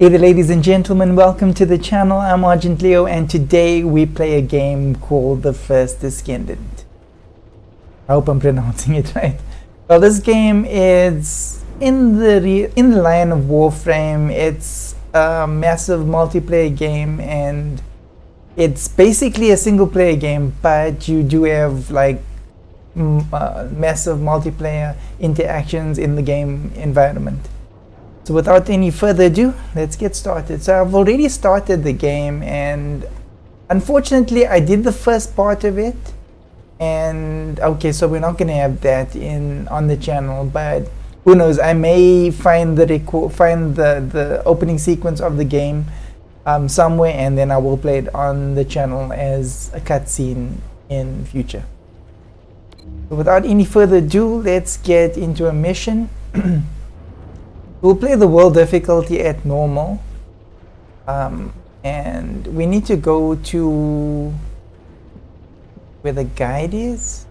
Hey there, ladies and gentlemen, welcome to the channel. I'm Argent Leo, and today we play a game called the First Descendant. I hope I'm pronouncing it right. Well, this game is in the line of Warframe. It's a massive multiplayer game, and it's basically a single player game, but you do have like massive multiplayer interactions in the game environment. So without any further ado, let's get started. So I've already started the game, and unfortunately I did the first part of it, and okay, so we're not going to have that on the channel, but who knows, I may find the opening sequence of the game somewhere, and then I will play it on the channel as a cutscene in future. So without any further ado, let's get into a mission. We'll play the world difficulty at normal, and we need to go to where the guide is.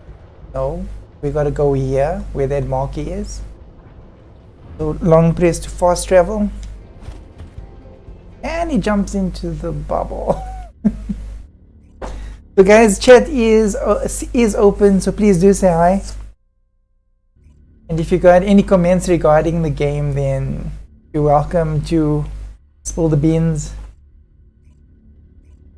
No, we gotta go here where that marquee is. So long press to fast travel, and he jumps into the bubble. So guys, chat is open, so please do say hi. And if you got any comments regarding the game, then you're welcome to spill the beans.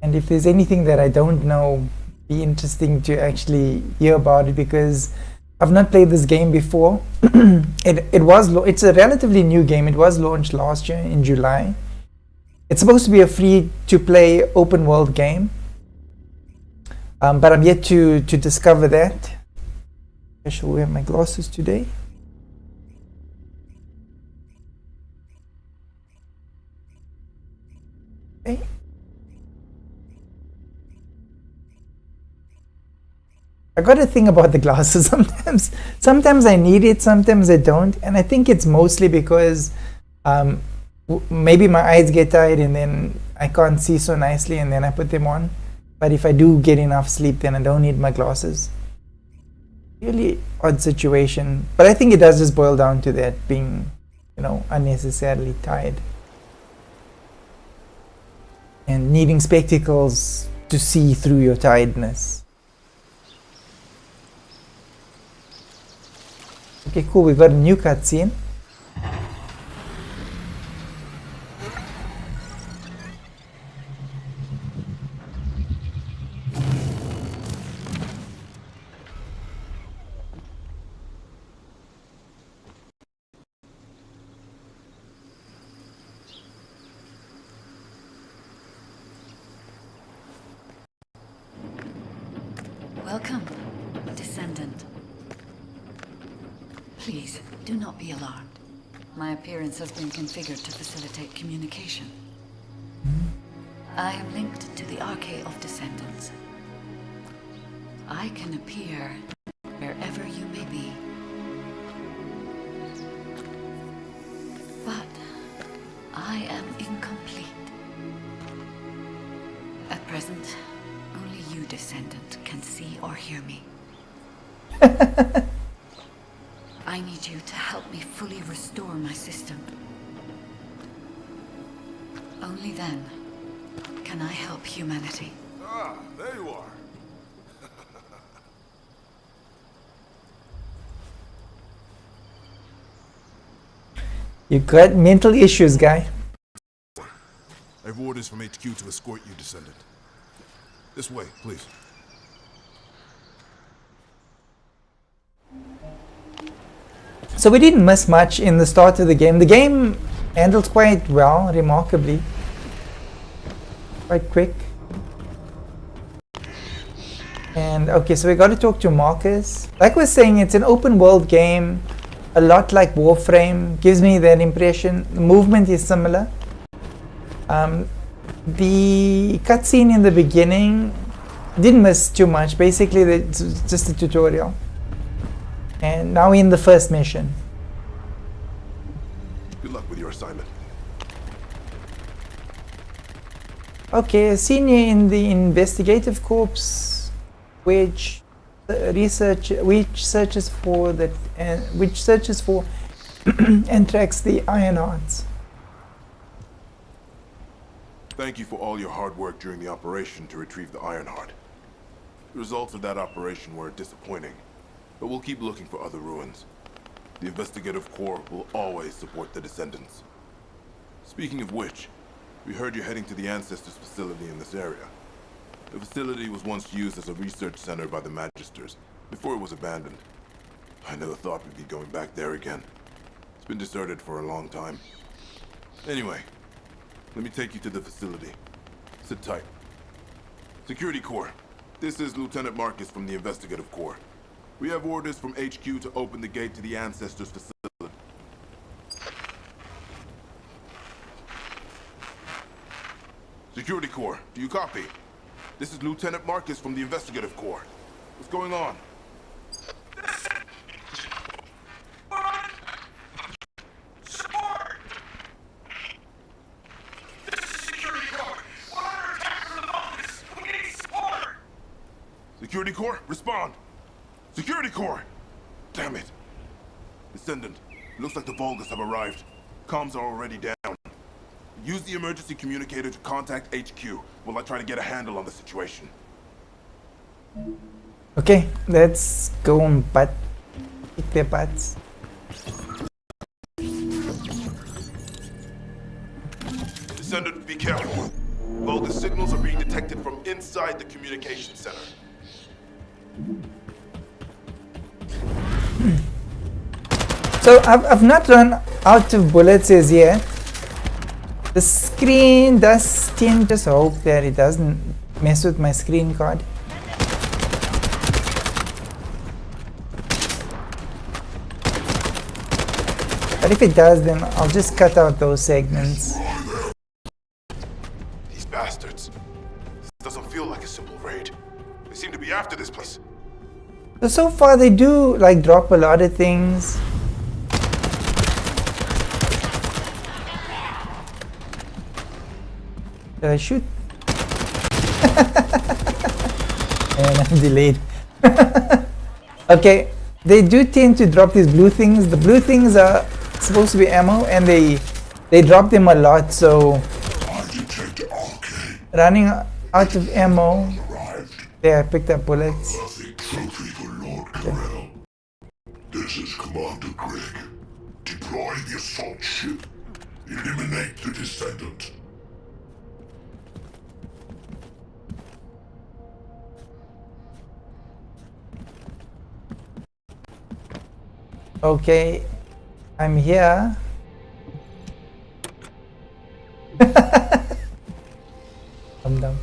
And if there's anything that I don't know, be interesting to actually hear about it, because I've not played this game before. It's a relatively new game. It was launched last year in July. It's supposed to be a free-to-play open world game, but I'm yet to discover that. I shall wear my glasses today. Okay. I got a thing about the glasses sometimes. Sometimes I need it, sometimes I don't, and I think it's mostly because maybe my eyes get tired and then I can't see so nicely, and then I put them on. But if I do get enough sleep, then I don't need my glasses. Really odd situation, but I think it does just boil down to that, being, unnecessarily tired and needing spectacles to see through your tiredness. Okay, cool, we got a new cutscene. Welcome, Descendant. Please, do not be alarmed. My appearance has been configured to facilitate communication. I am linked to the Arcade of Descendants. I can appear wherever you may be. But I am incomplete. At present, only you, Descendant, can see or hear me. I need you to help me fully restore my system. Only then can I help humanity. Ah, there you are. You got mental issues, guy. I have orders from HQ to escort you, Descendant. This way, please. So we didn't miss much in the start of the game. The game handled quite well, remarkably. Quite quick. And okay, so we got to talk to Marcus. Like we're saying, it's an open world game, a lot like Warframe. Gives me that impression. The movement is similar. The cutscene in the beginning didn't miss too much. Basically, it's just a tutorial. And now we're in the first mission. Good luck with your assignment. Okay, a senior in the investigative corps, which searches for and tracks the Iron Hearts. Thank you for all your hard work during the operation to retrieve the Ironheart. The results of that operation were disappointing, but we'll keep looking for other ruins. The investigative corps will always support the Descendants. Speaking of which, we heard you're heading to the Ancestors facility in this area. The facility was once used as a research center by the Magisters, before it was abandoned. I never thought we'd be going back there again. It's been deserted for a long time. Anyway, let me take you to the facility. Sit tight. Security Corps, this is Lieutenant Marcus from the Investigative Corps. We have orders from HQ to open the gate to the Ancestors facility. Security Corps, do you copy? This is Lieutenant Marcus from the Investigative Corps. What's going on? Security Corps, respond! Security Corps! Damn it! Descendant, looks like the Vulgus have arrived. Comms are already down. Use the emergency communicator to contact HQ while I try to get a handle on the situation. Okay, let's go and kick their butts. Descendant, be careful. Vulgus signals are being detected from inside the communication center. So I've not run out of bullets as yet. The screen does tend, just hope that it doesn't mess with my screen card. But if it does, then I'll just cut out those segments. These bastards. This doesn't feel like a simple raid. They seem to be after this place. So far they do like drop a lot of things. Did I shoot? And I'm delayed. Okay, they do tend to drop these blue things. The blue things are supposed to be ammo, and they drop them a lot. So running out of ammo. There, I picked up bullets. Trophy for Lord Corell. This is Commander Greg. Deploy the assault ship. Eliminate the Descendant. Okay, I'm here. I'm down.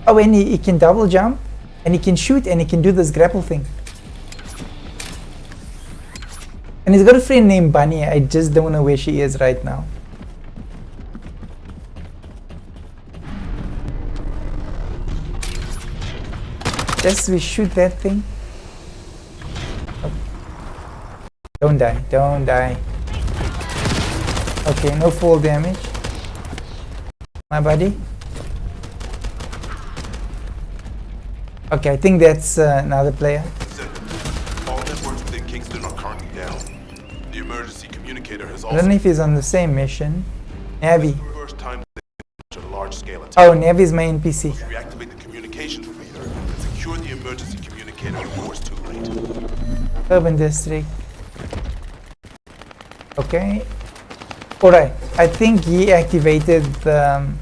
Oh, and he can double jump, and he can shoot, and he can do this grapple thing. And he's got a friend named Bunny. I just don't know where she is right now. Just we shoot that thing. Oh. Don't die, don't die. Okay, no fall damage. My buddy. Okay, I think that's another player. All networks within Kingston are currently down. The emergency communicator has also... I don't know if he's on the same mission. Navi. The first time they a large-scale attack. Oh, Navi's my NPC. Reactivate the communications repeater and secure the emergency communicator before it's too late. Urban District. Okay. Alright, I think he activated the...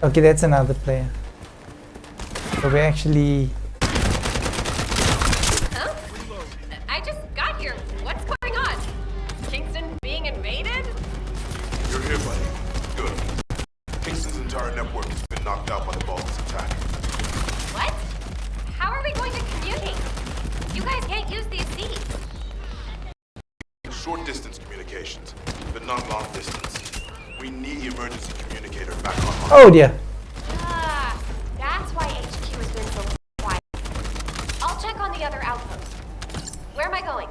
Okay, that's another player. So we actually... Huh? I just got here. What's going on? Kingston being invaded? You're here, buddy. Good. Kingston's entire network has been knocked out by the Vulgus attack. What? How are we going to communicate? You guys can't use these seeds. Short-distance communications, but not long-distance. We need the emergency communicator back online. Oh dear. Ah, that's why HQ has been so quiet. I'll check on the other outposts. Where am I going?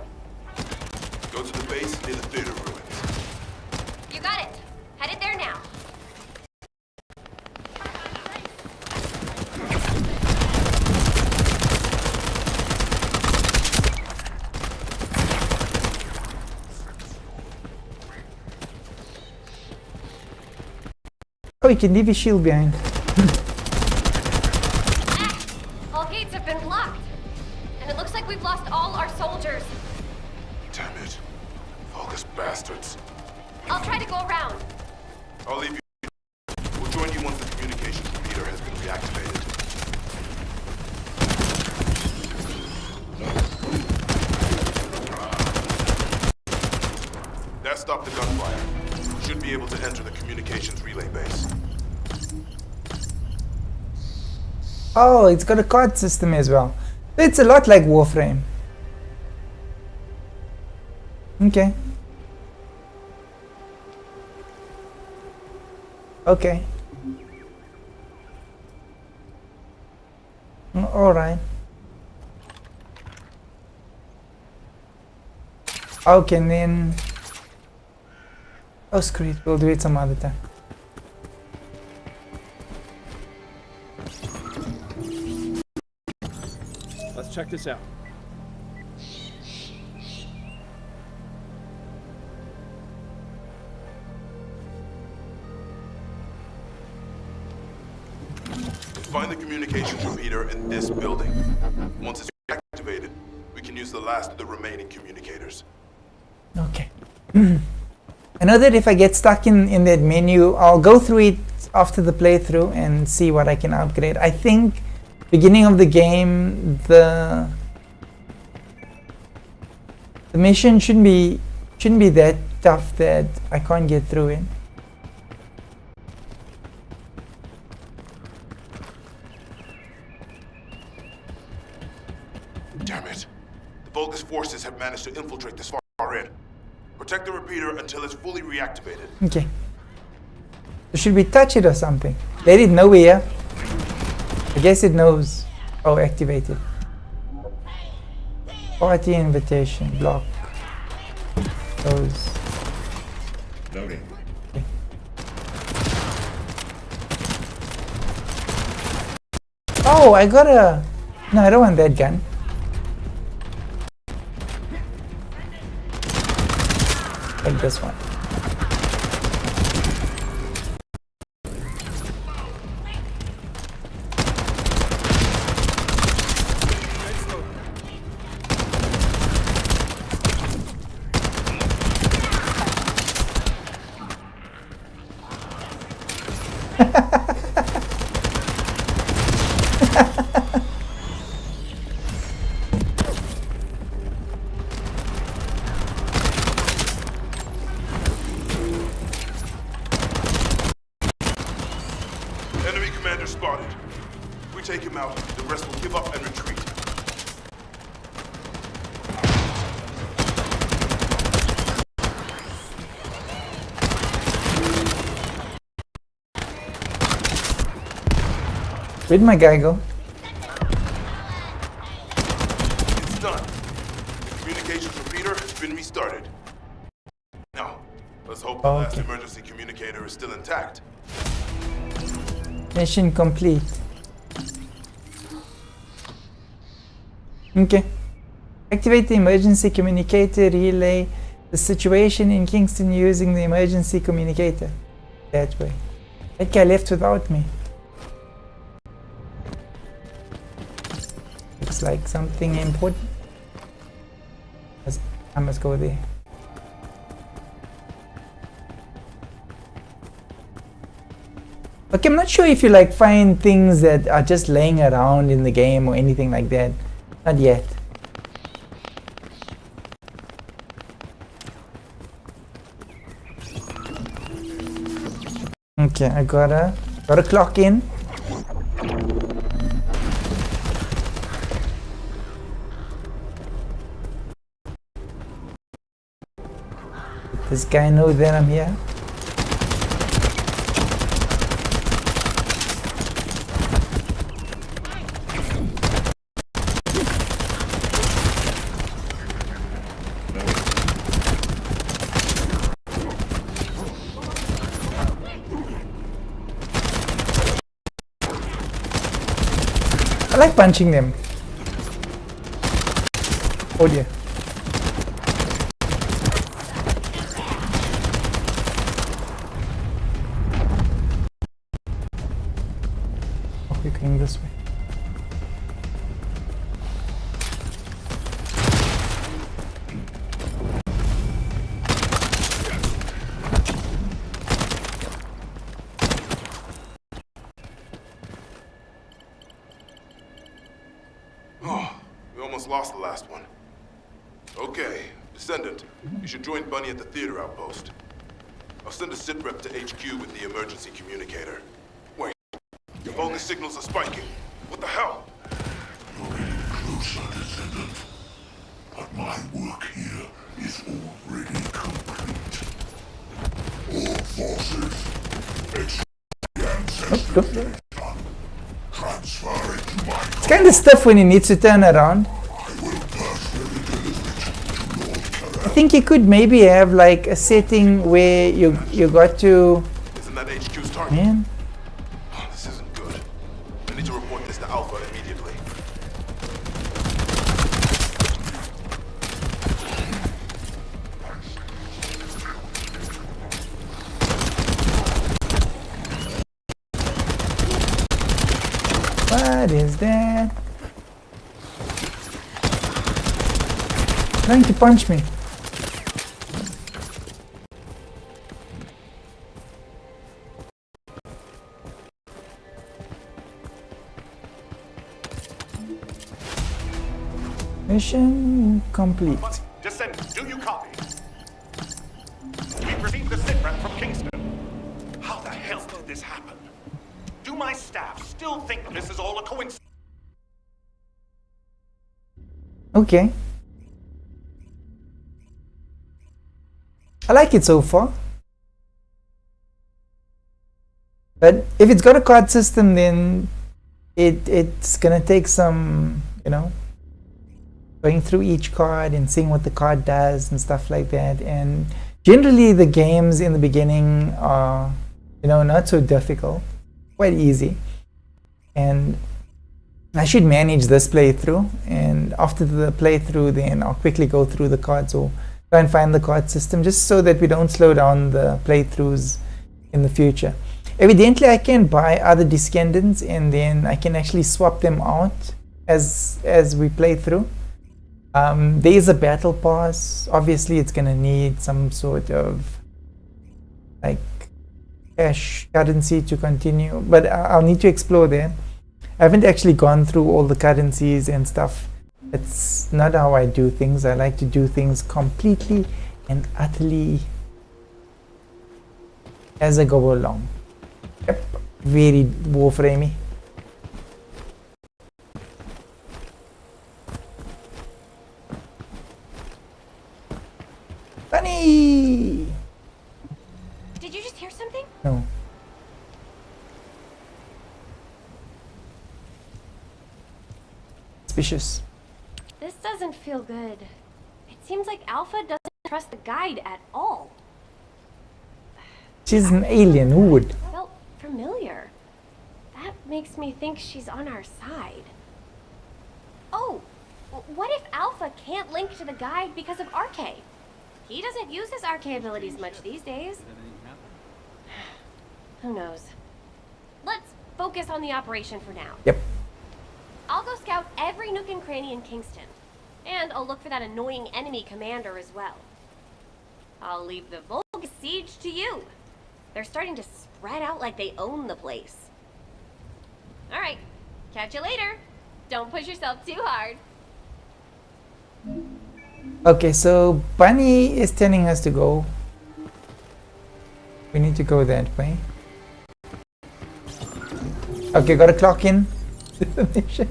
Go to the base near the theater ruins. You got it. Headed there now. Oh, you can leave your shield behind. All gates have been blocked. And it looks like we've lost all our soldiers. Damn it. Vulgus bastards. I'll try to go around. I'll leave you. We'll join you once the communications repeater has been reactivated. That stopped the gunfire. Should be able to enter the communications relay base. Oh, it's got a card system as well. It's a lot like Warframe. Okay. Okay. Alright. Okay, and then... Oh, screw it. We'll do it some other time. Let's check this out. Find the communications repeater in this building. Once it's activated, we can use the last of the remaining communicators. Okay. I know that if I get stuck in that menu, I'll go through it after the playthrough and see what I can upgrade. I think beginning of the game, the mission shouldn't be that tough that I can't get through it. Damn it. The Vulgus forces have managed to infiltrate this far in. Protect the repeater until it's fully reactivated. Okay. So should we touch it or something? Let it know we're here. I guess it knows. Oh, activated. Party invitation. Block. Close. Loading. Okay. Oh, I got a... No, I don't want that gun. Like this one. Enemy commander spotted. If we take him out, the rest will give up and retreat. Where'd my guy go? It's done. The communications repeater has been restarted. Now, let's hope the last Okay. emergency communicator is still intact. Mission complete. Okay. Activate the emergency communicator, relay the situation in Kingston using the emergency communicator. That way. That guy left without me. Looks like something important. I must go there. Okay, I'm not sure if you like find things that are just laying around in the game or anything like that. Not yet. Okay, I gotta clock in. This guy knows that I'm here. I like punching them. Oh dear. almost lost the last one. Okay, Descendant, you should join Bunny at the theater outpost. I'll send a sit rep to HQ with the emergency communicator. Wait, your Vulgus signals are spiking. What the hell? You're getting closer, Descendant. But my work here is already complete. All forces, except the ancestors they've done, transfer it to my It's kind of stuff when he needs to turn around. I will personally deliver it to Lord I Carell. think you could maybe have like a setting where you got to... Isn't that HQ's target? Man, Oh, this isn't good. I need to report this to Alpha immediately. what is that? Trying to punch me. Mission complete. Descendants, do you copy? We've received the sitrep from Kingston. How the hell did this happen? Do my staff still think this is all a coincidence? Okay. I like it so far. But if it's got a card system, then it's gonna take some, you know, going through each card and seeing what the card does and stuff like that. And generally the games in the beginning are, you know, not so difficult, quite easy. And I should manage this playthrough, and after the playthrough then I'll quickly go through the cards or try and find the card system, just so that we don't slow down the playthroughs in the future. Evidently I can buy other Descendants and then I can actually swap them out as we play through. There is a battle pass. Obviously it's gonna need some sort of like cash currency to continue, but I'll need to explore that. I haven't actually gone through all the currencies and stuff. It's not how I do things. I like to do things completely and utterly as I go along. Yep, very warframey. Bunny! Did you just hear something? No. Suspicious. This doesn't feel good. It seems like Alpha doesn't trust the guide at all. She's an alien. Who would? Felt familiar. That makes me think she's on our side. Oh, what if Alpha can't link to the guide because of RK? He doesn't use his RK abilities much these days. Who knows? Let's focus on the operation for now. Yep. I'll go scout every nook and cranny in Kingston. And I'll look for that annoying enemy commander as well. I'll leave the Vulgus siege to you. They're starting to spread out like they own the place. Alright, catch you later. Don't push yourself too hard. Okay, so Bunny is telling us to go. We need to go that way. Okay, gotta clock in to the mission.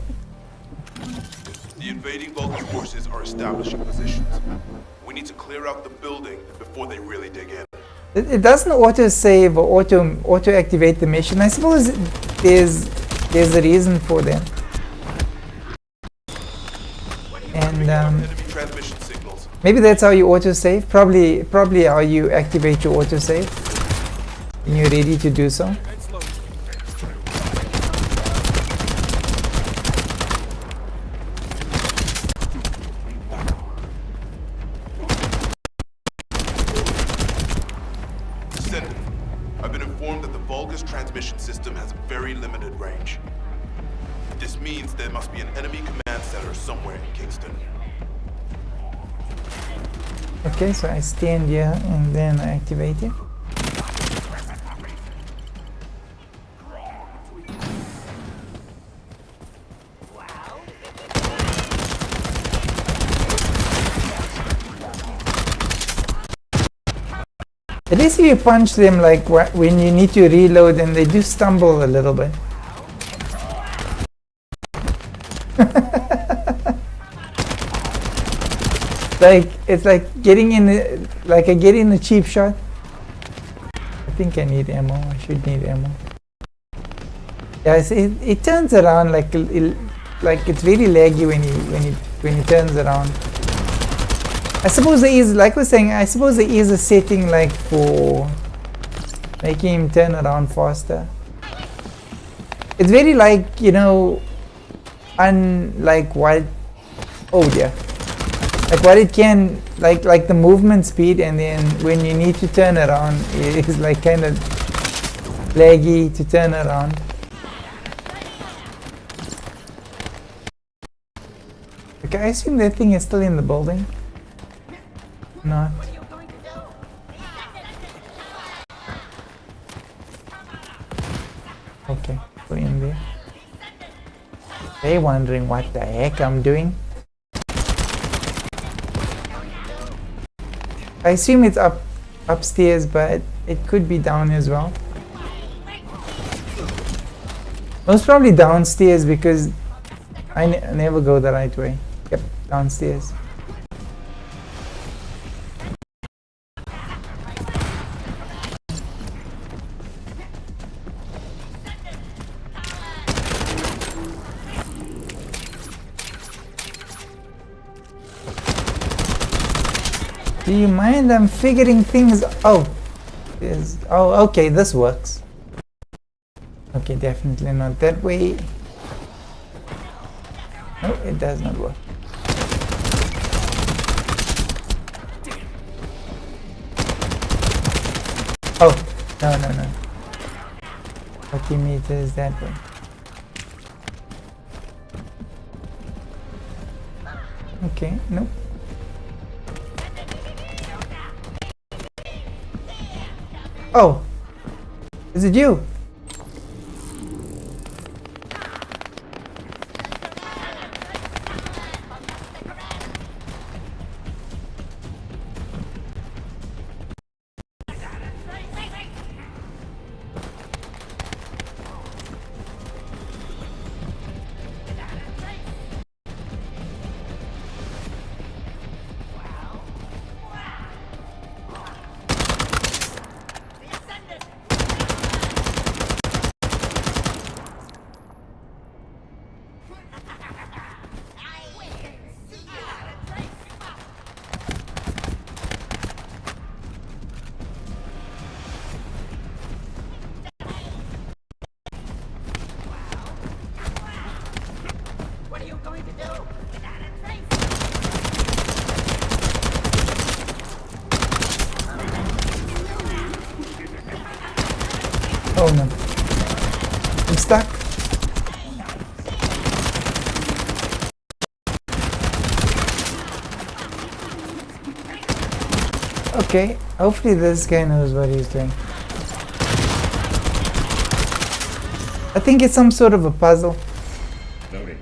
The invading Vulgus forces are establishing positions. We need to clear out the building before they really dig in. It doesn't auto save or auto activate the mission. I suppose there's a reason for that. And Enemy transmission signals. maybe that's how you auto save. Probably how you activate your auto save when you're ready to do so. Descendant, I've been informed that the Vulgus transmission system has very limited range. This means there must be an enemy command center somewhere in Kingston. Okay, so I stand here and then I activate it. At least if you punch them like when you need to reload, and they do stumble a little bit. Like it's like getting in like I get in a cheap shot. I think I need ammo. I should need ammo. Yeah, it turns around like it's very laggy when he turns around. I suppose there is, like I was saying, I suppose there is a setting like for making him turn around faster. It's very like, you know, unlike what, oh dear, like what it can, like the movement speed, and then when you need to turn around, it is like kind of laggy to turn around. Okay, I assume that thing is still in the building. Not. Okay, go in there. They're wondering what the heck I'm doing. I assume it's upstairs, but it could be down as well. Most probably downstairs because I never go the right way. Yep, downstairs. Do you mind? I'm figuring things out. Oh, okay, this works. Okay, definitely not that way. No, it does not work. Oh, no. 40 meters that way. Okay, nope. Oh, is it you? Oh no. I'm stuck. Okay, hopefully this guy knows what he's doing. I think it's some sort of a puzzle. Loading.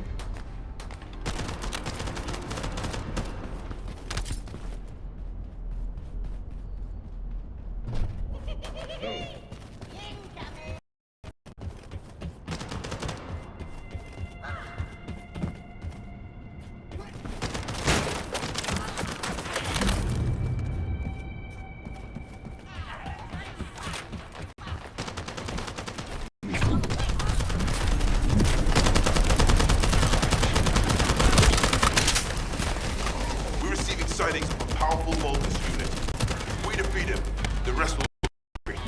Sightings of a powerful Vulgus unit. If we defeat him, the rest will be free.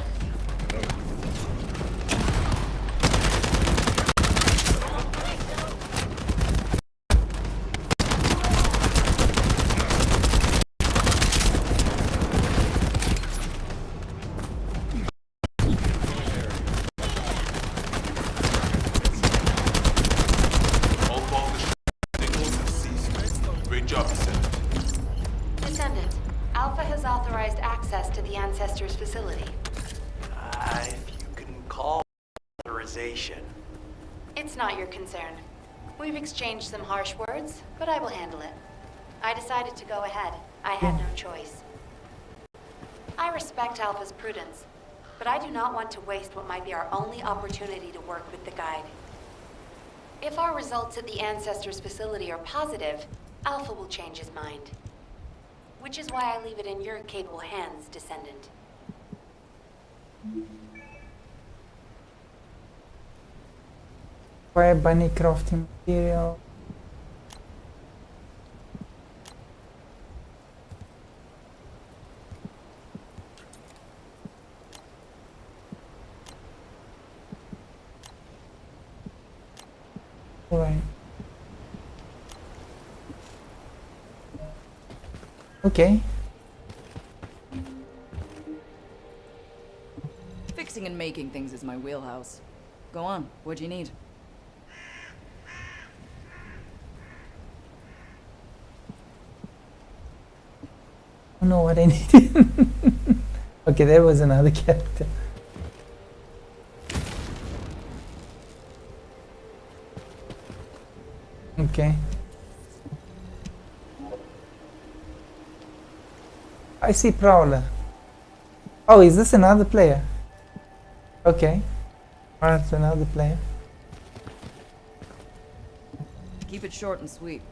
All Vulgus signals have ceased. Great job, Descendant. Descendant, Alpha has authorized access to the Ancestors' facility. If you can call authorization. It's not your concern. We've exchanged some harsh words, but I will handle it. I decided to go ahead. I had no choice. I respect Alpha's prudence, but I do not want to waste what might be our only opportunity to work with the Guide. If our results at the Ancestors' facility are positive, Alpha will change his mind. Which is why I leave it in your capable hands, Descendant. Fire bunny crafting material. Alright. Okay. Fixing and making things is my wheelhouse. Go on, what do you need? I don't know what I needed. Okay, there was another character. Okay. I see Prowler. Oh, is this another player? Okay. Alright, another player. Keep it short and sweet.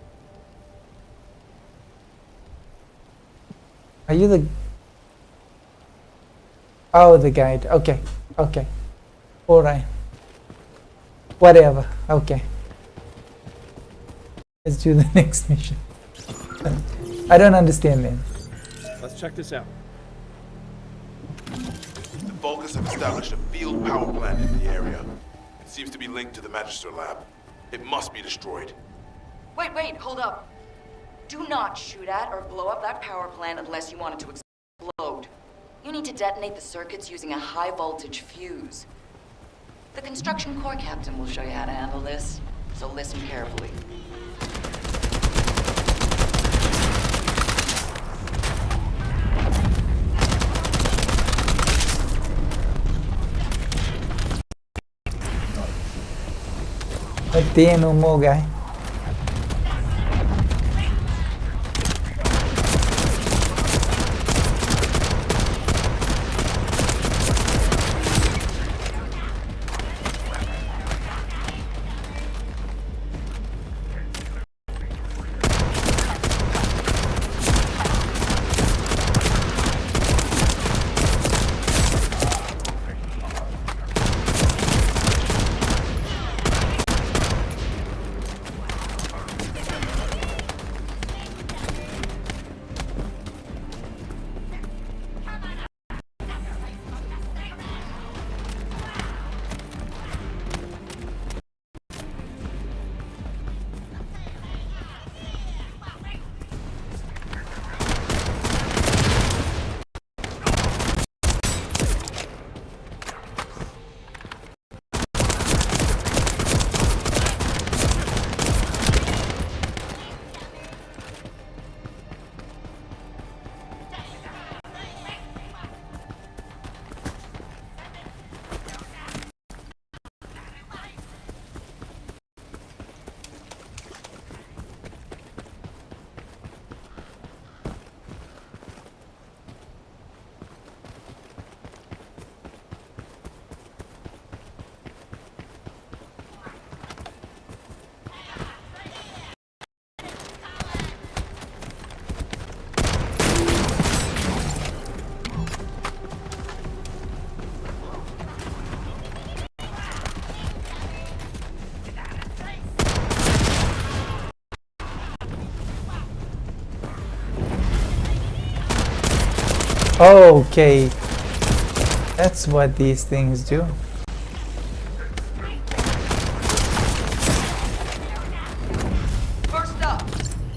Are you the... Oh, the guide. Okay. Okay. Alright. Whatever. Okay. Let's do the next mission. I don't understand, man. Let's check this out. The Vulgus have established a field power plant in the area. It seems to be linked to the Magister lab. It must be destroyed. Wait, hold up. Do not shoot at or blow up that power plant unless you want it to explode. You need to detonate the circuits using a high voltage fuse. The construction corps captain will show you how to handle this, so listen carefully. But there no more guy. Okay, that's what these things do. First up,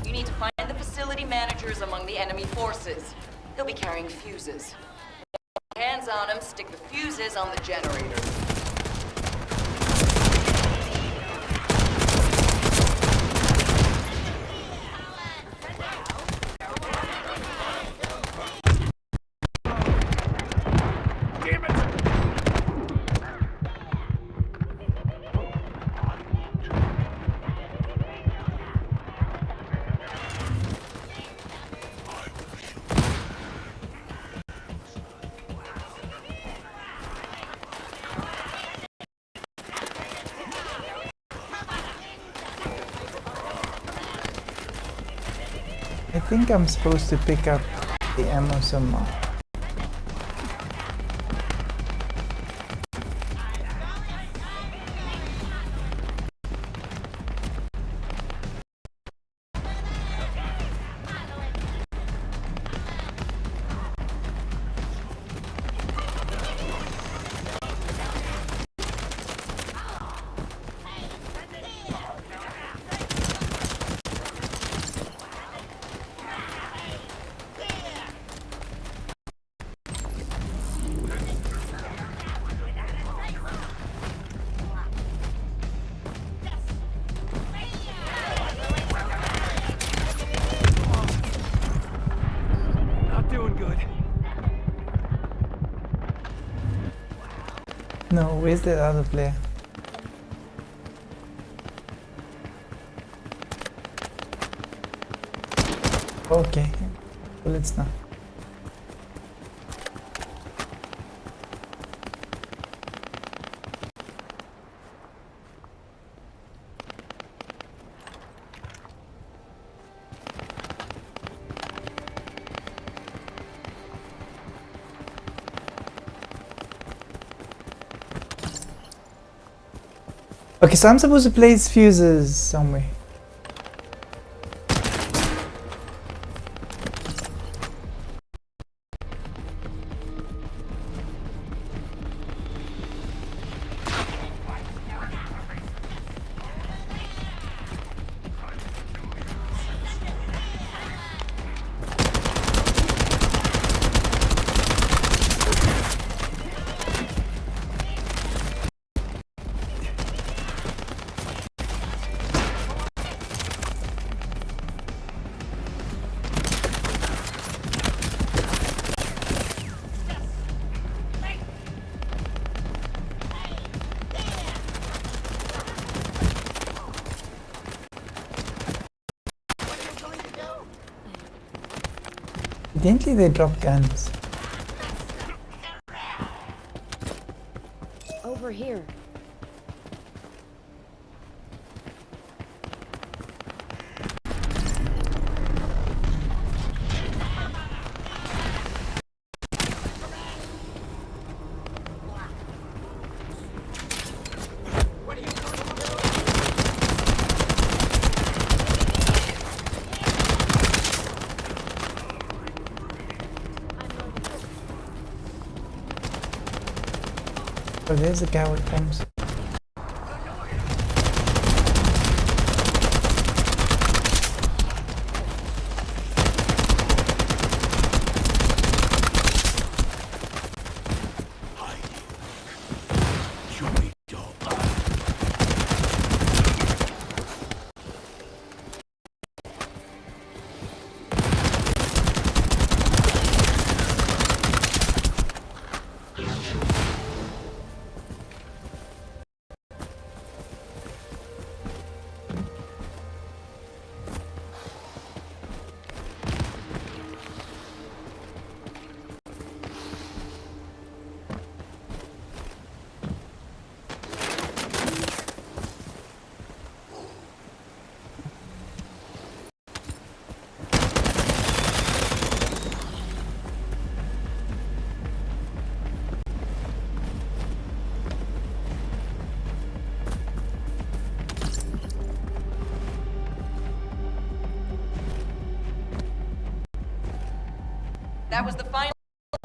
you need to find the facility managers among the enemy forces. They'll be carrying fuses. Hands on them, stick the fuses on the generator. I think I'm supposed to pick up the ammo somewhere. No, where's the other player? Okay, bullets now. Okay, so I'm supposed to place fuses somewhere. Evidently they drop guns. Over here. Oh, there's a guy with bombs. That was the final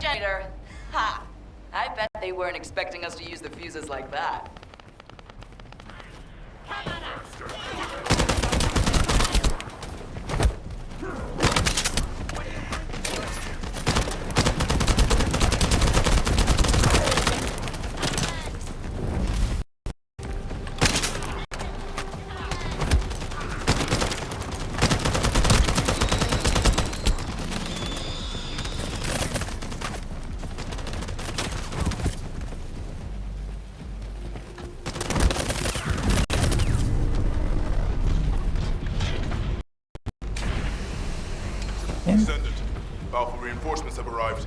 generator. Ha! I bet they weren't expecting us to use the fuses like that. Descendant, Alpha reinforcements have arrived.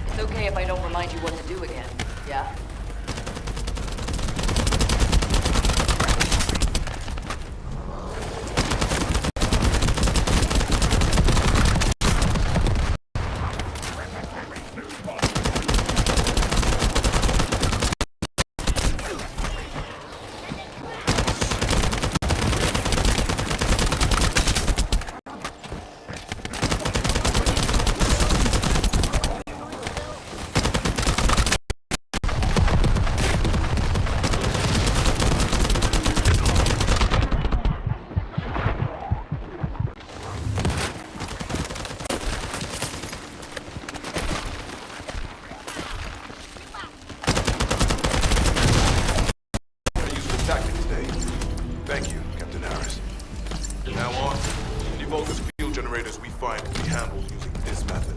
It's okay if I don't remind you what to do again, yeah? generators we find will be handled using this method.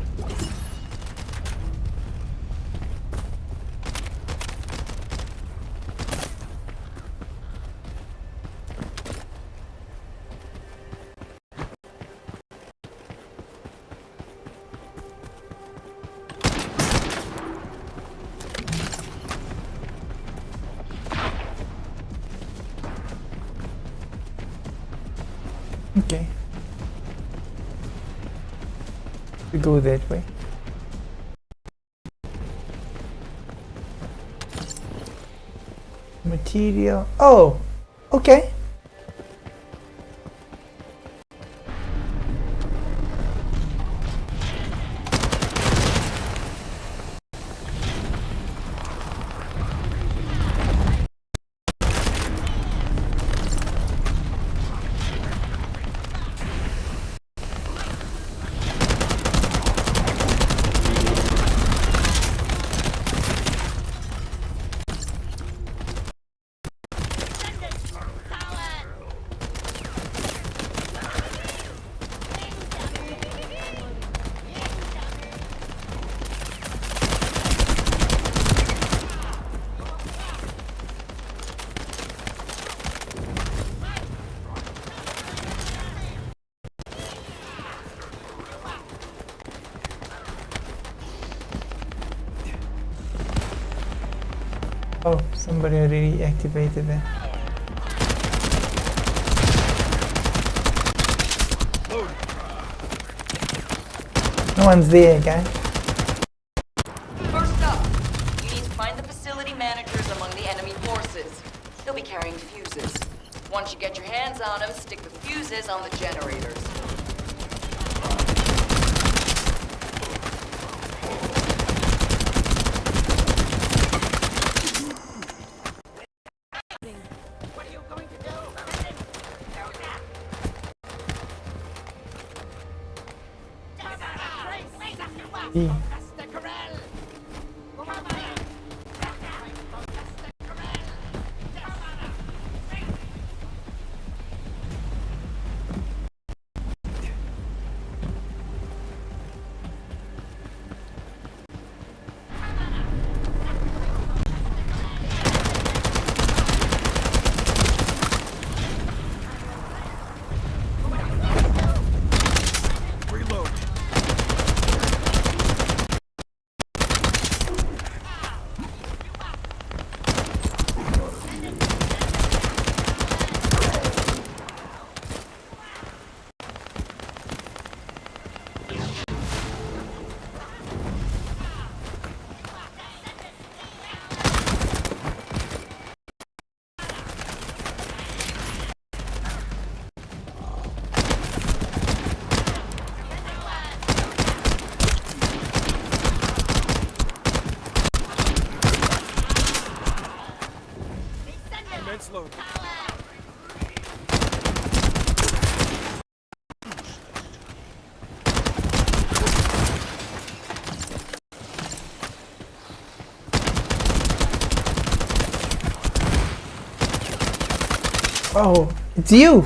Okay. We go that way. Material. Oh, okay. Oh, somebody already activated that. No one's there, guys. First up, you need to find the facility managers among the enemy forces. They'll be carrying fuses. Once you get your hands on them, stick the fuses on the generators. E. Commence load. Oh, it's you!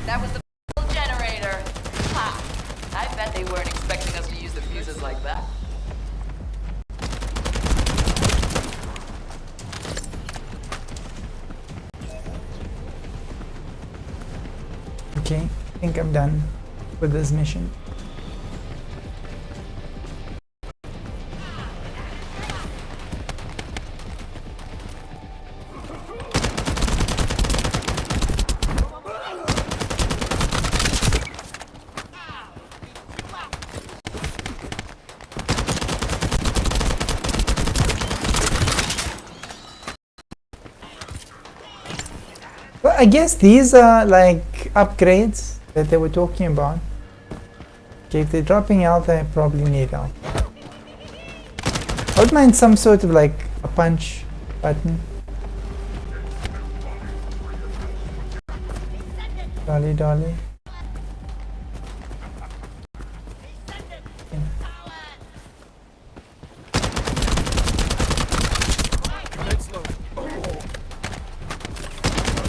That was the generator. Ha! I bet they weren't expecting us to use the fuses like that. Okay, I think I'm done with this mission. I guess these are like upgrades that they were talking about. Okay, if they're dropping health, I probably need health. I would mind some sort of like a punch button. Dolly, dolly.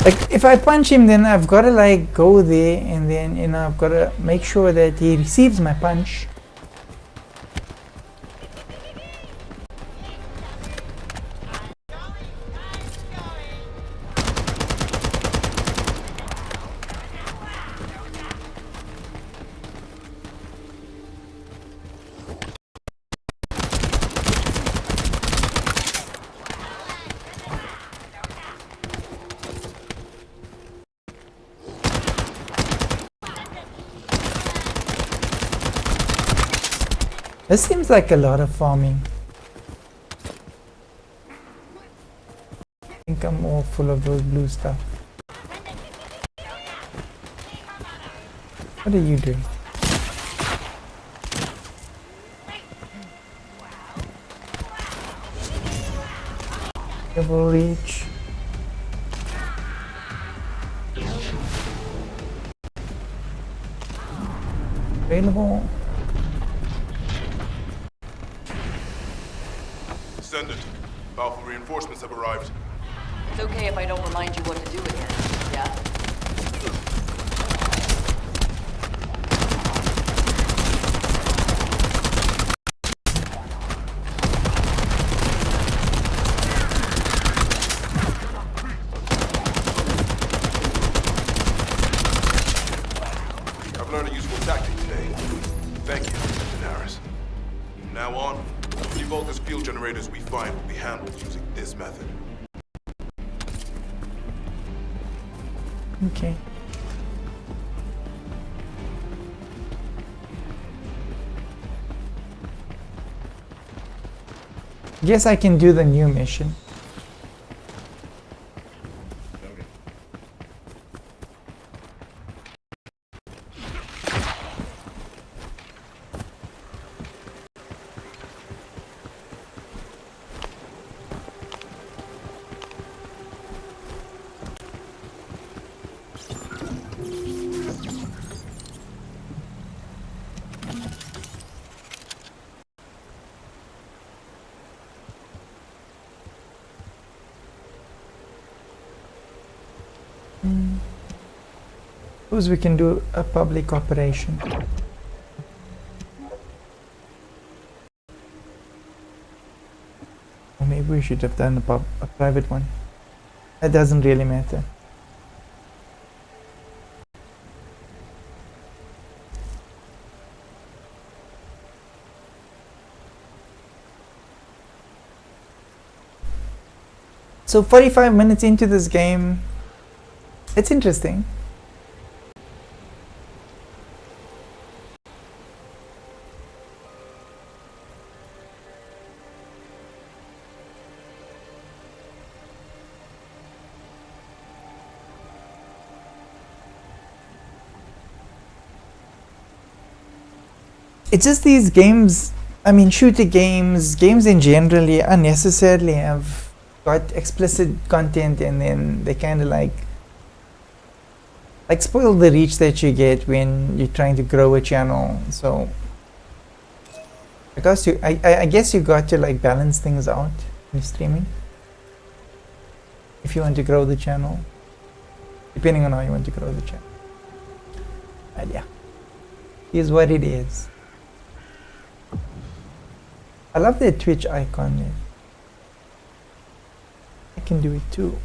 Like if I punch him, then I've got to like go there, and then I've got to make sure that he receives my punch. This seems like a lot of farming. I think I'm all full of those blue stuff. What are you doing? Double reach. Available. Descendant, powerful reinforcements have arrived. It's okay if I don't remind you what to do again, yeah? I've learned a useful tactic today. Thank you, Daenerys. From now on, any Vulgus field generators we find will be handled using this method. Okay. Guess I can do the new mission. Suppose we can do a public operation. Or maybe we should have done a private one. That doesn't really matter. So 45 minutes into this game, it's interesting. It's just these games, I mean shooter games, games in generally unnecessarily have got explicit content, and then they kind of like spoil the reach that you get when you're trying to grow a channel. So because I guess you got to like balance things out in streaming if you want to grow the channel, depending on how you want to grow the channel. But yeah, here's what it is. I love the Twitch icon there. I can do it too.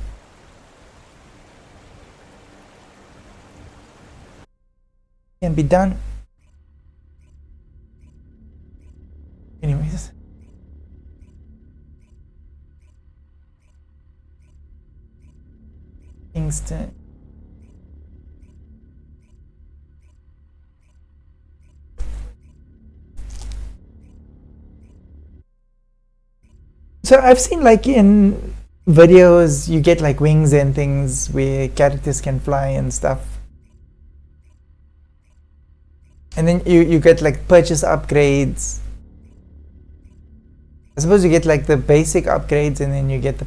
Can be done. Anyways. Kingston. So I've seen like in videos, you get like wings and things where characters can fly and stuff. And then you get like purchase upgrades. I suppose you get like the basic upgrades and then you get the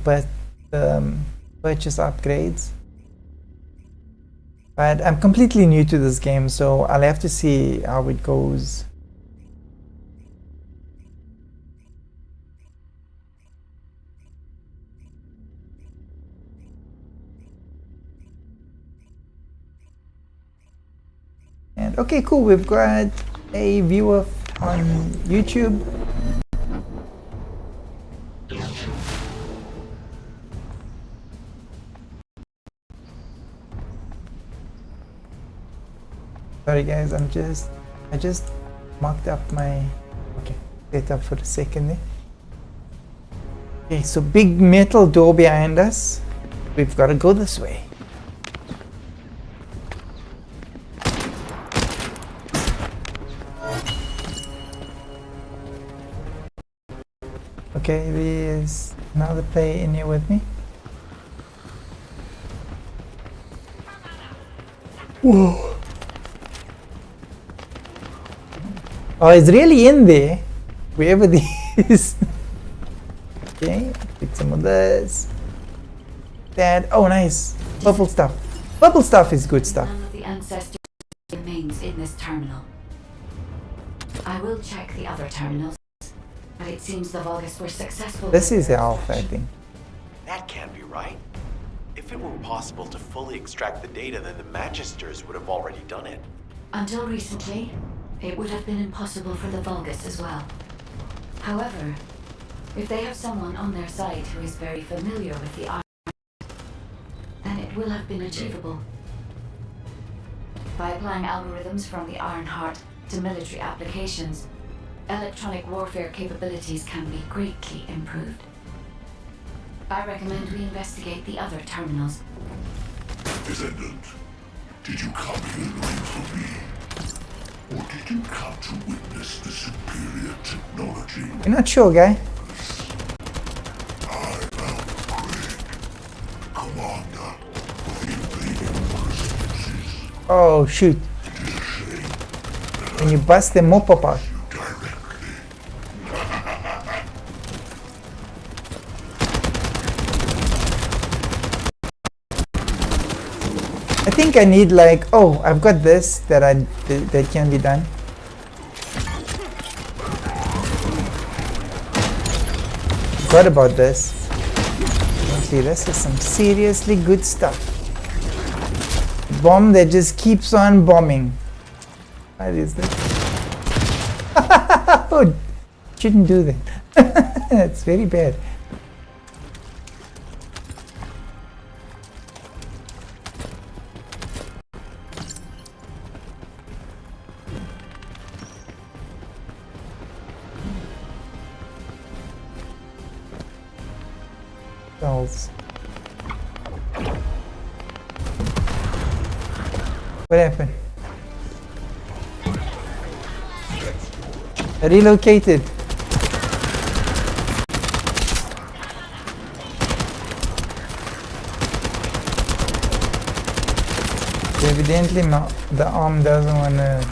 purchase upgrades. But I'm completely new to this game, so I'll have to see how it goes. And okay, cool, we've got a viewer on YouTube. Sorry guys, I just marked up my, okay, set up for a second there. Okay, so big metal door behind us. We've got to go this way. Okay, there's another player in here with me. Whoa. Oh, it's really in there, wherever this is. Okay, pick some of this. That, oh nice, purple stuff. Purple stuff is good stuff. None of the ancestors remains in this terminal. I will check the other terminals, but it seems the Vulgus were successful. This is the alpha, I think. That can't be right. If it were possible to fully extract the data, then the Magisters would have already done it. Until recently, it would have been impossible for the Vulgus as well. However, if they have someone on their side who is very familiar with the Iron, then it will have been achievable. By applying algorithms from the Ironheart to military applications, electronic warfare capabilities can be greatly improved. I recommend we investigate the other terminals. Descendant, did you come here looking for me? Or did you come to witness the superior technology? You're not sure, guy? I am Craig, commander of the invading forces. Oh shoot. It is a shame that When you bust them up apart. you directly. I think I need like, oh, I've got this that can be done. Forgot about this. Okay, this is some seriously good stuff. Bomb that just keeps on bombing. What is this? Oh, shouldn't do that. It's very bad. Cells. What happened? I relocated. Evidently the arm doesn't want to.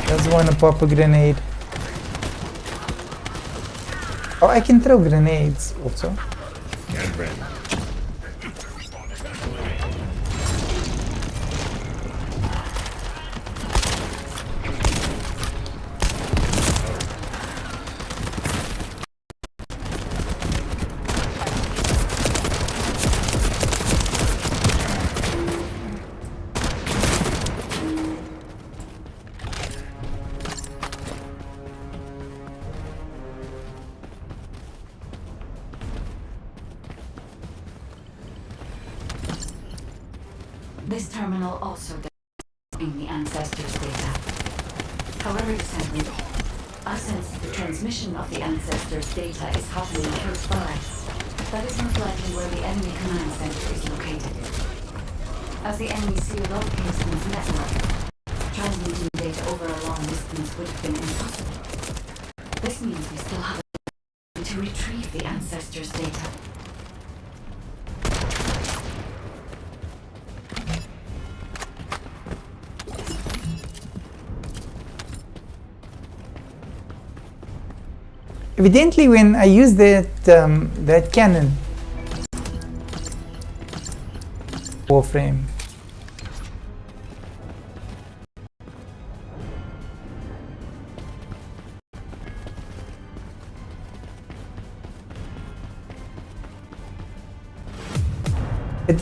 Doesn't want to pop a grenade. Oh, I can throw grenades also. This terminal also does the ancestors' data. However, Descendant, I sense the transmission of the ancestors' data is happening close by. That is most likely where the enemy command center is located. As the enemy sealed off Kingston's network, transmitting data over a long distance would have been impossible. This means we still have to retrieve the ancestors' data. Evidently, when I use that cannon warframe,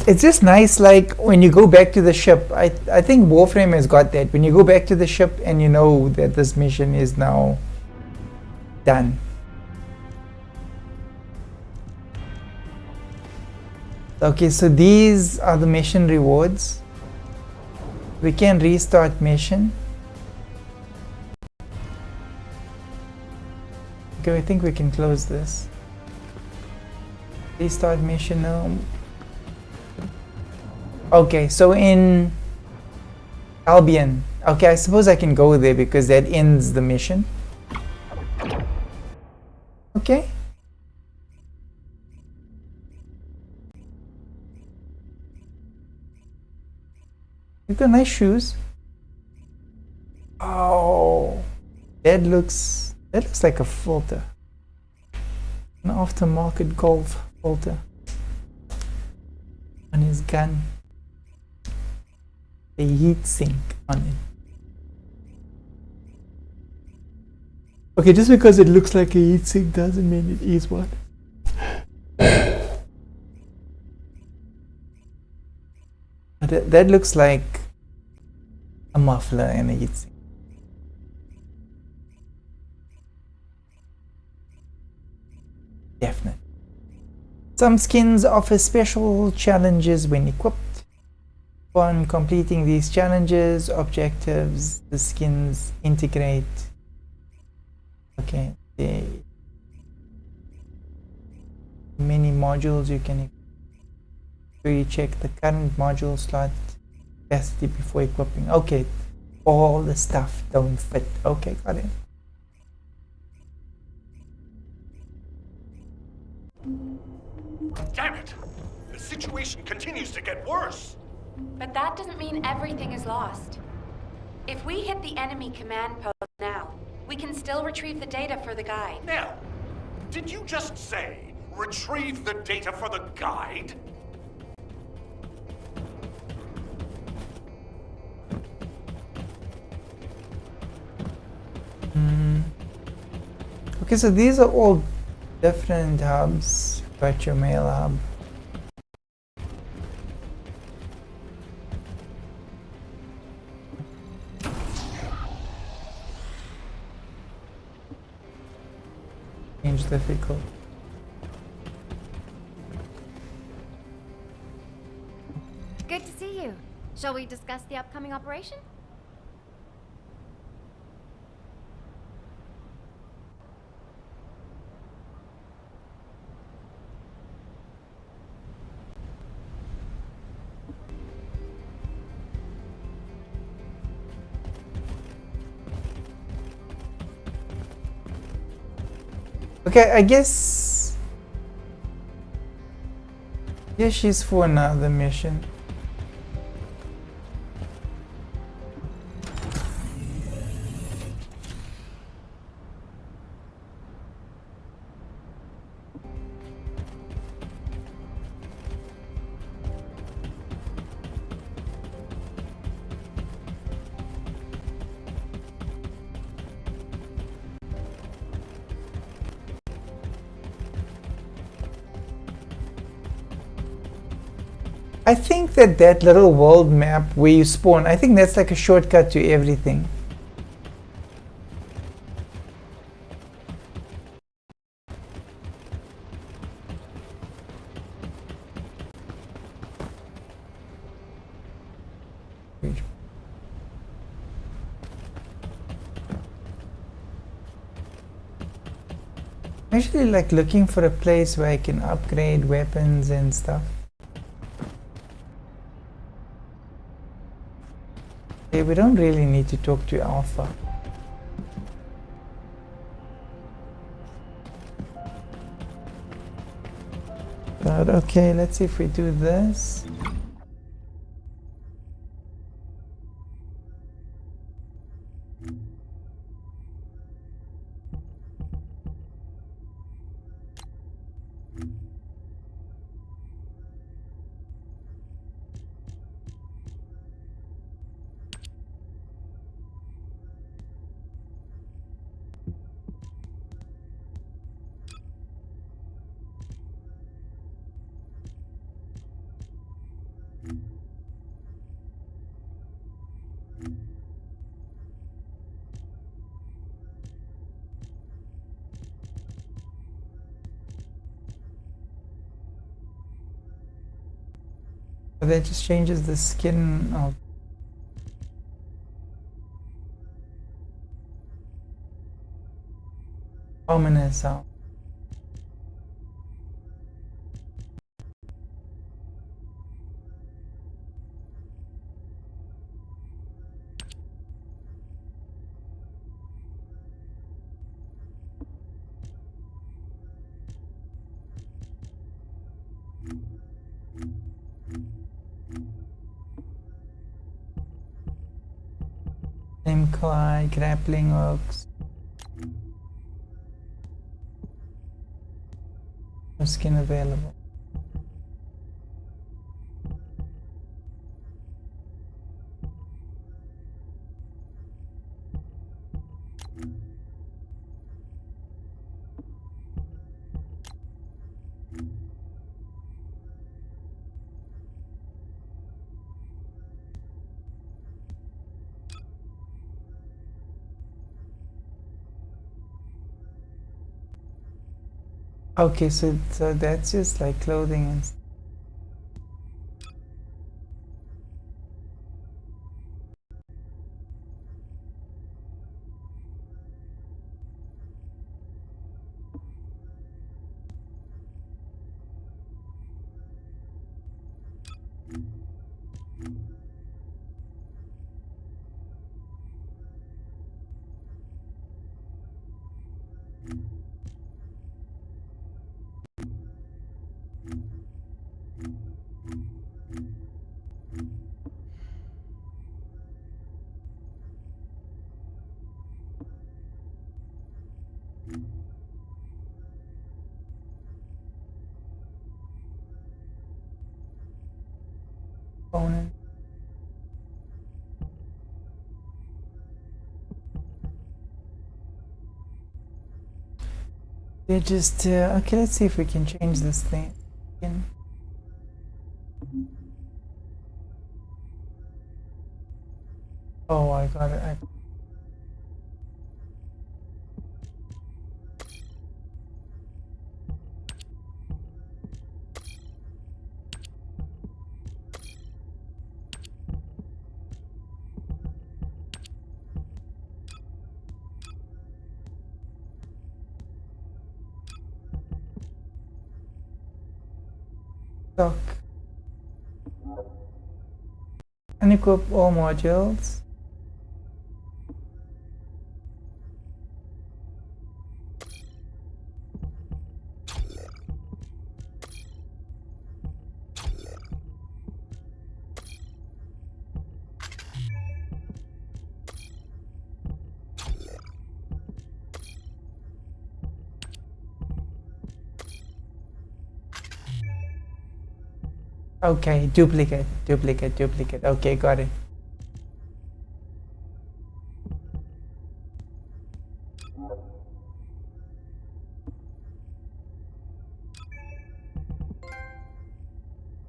it's just nice, like when you go back to the ship. I think Warframe has got that. When you go back to the ship and you know that this mission is now done. Okay, so these are the mission rewards. We can restart mission. Okay, I think we can close this. Restart mission now. Okay, so in Albion, okay, I suppose I can go there because that ends the mission. Okay. You've got nice shoes. Oh, that looks like a filter. An aftermarket golf filter on his gun. A heat sink on it. Okay, just because it looks like a heat sink doesn't mean it is one. That looks like a muffler and a heat sink. Definitely. Some skins offer special challenges when equipped. Upon completing these challenges, objectives, the skins integrate. Okay, the many modules you can. So you check the current module slot capacity before equipping. Okay, all the stuff don't fit. Okay, got it. Damn it! The situation continues to get worse. But that doesn't mean everything is lost. If we hit the enemy command post now, we can still retrieve the data for the guide. Now, did you just say retrieve the data for the guide? Okay, so these are all different hubs. Got your mail hub. Change difficult. Good to see you. Shall we discuss the upcoming operation? Okay, I guess she's for another mission. I think that little world map where you spawn, I think that's like a shortcut to everything. I'm actually like looking for a place where I can upgrade weapons and stuff. We don't really need to talk to Alpha. god. Okay, let's see if we do this. That just changes the skin of ominous sound. Same cry, grappling hooks. No skin available. Okay, so that's just like clothing and stuff. Component. They just okay. Let's see if we can change this thing again. Oh, I got it. Stock. Unequip all modules. Okay, duplicate. Okay, got it.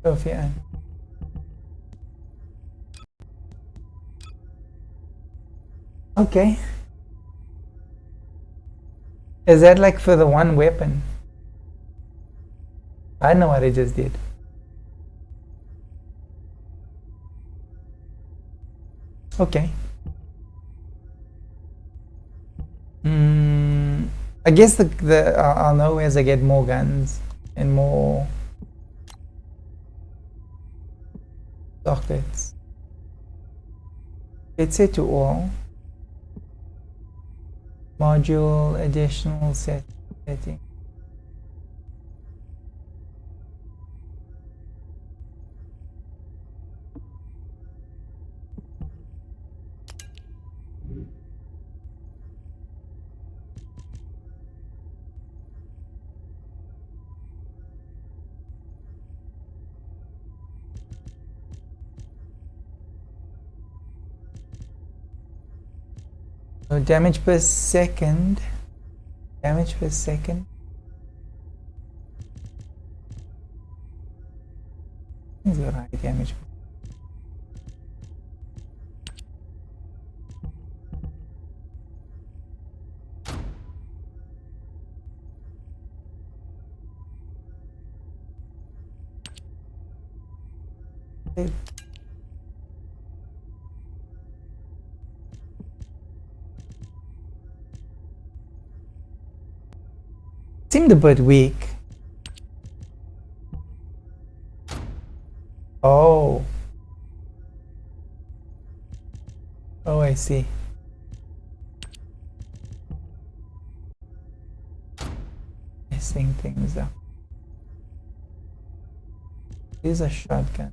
Sophia. Okay. Is that like for the one weapon? I know what I just did. Okay. I guess I'll know as I get more guns and more sockets. It's set to all. Module additional setting. So damage per second. Damage per second. He's got high damage. Okay. Seemed a bit weak. Oh. Oh, I see. Messing things up. Here's a shotgun.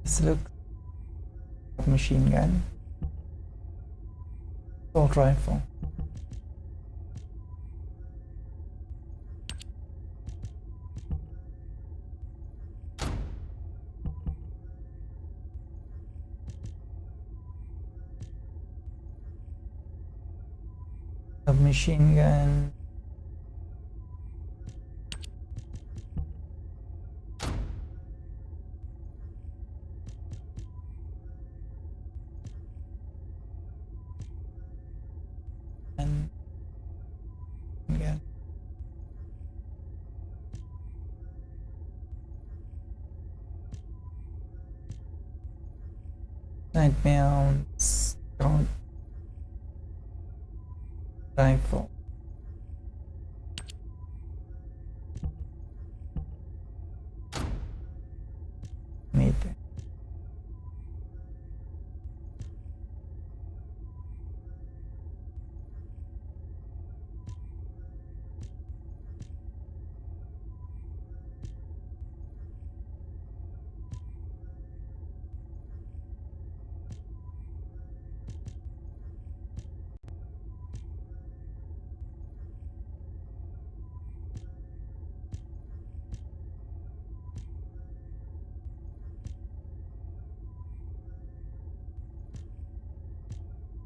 This looks like a machine gun. Assault rifle. Submachine gun. And gun. Night mounts. Assault rifle. Made it.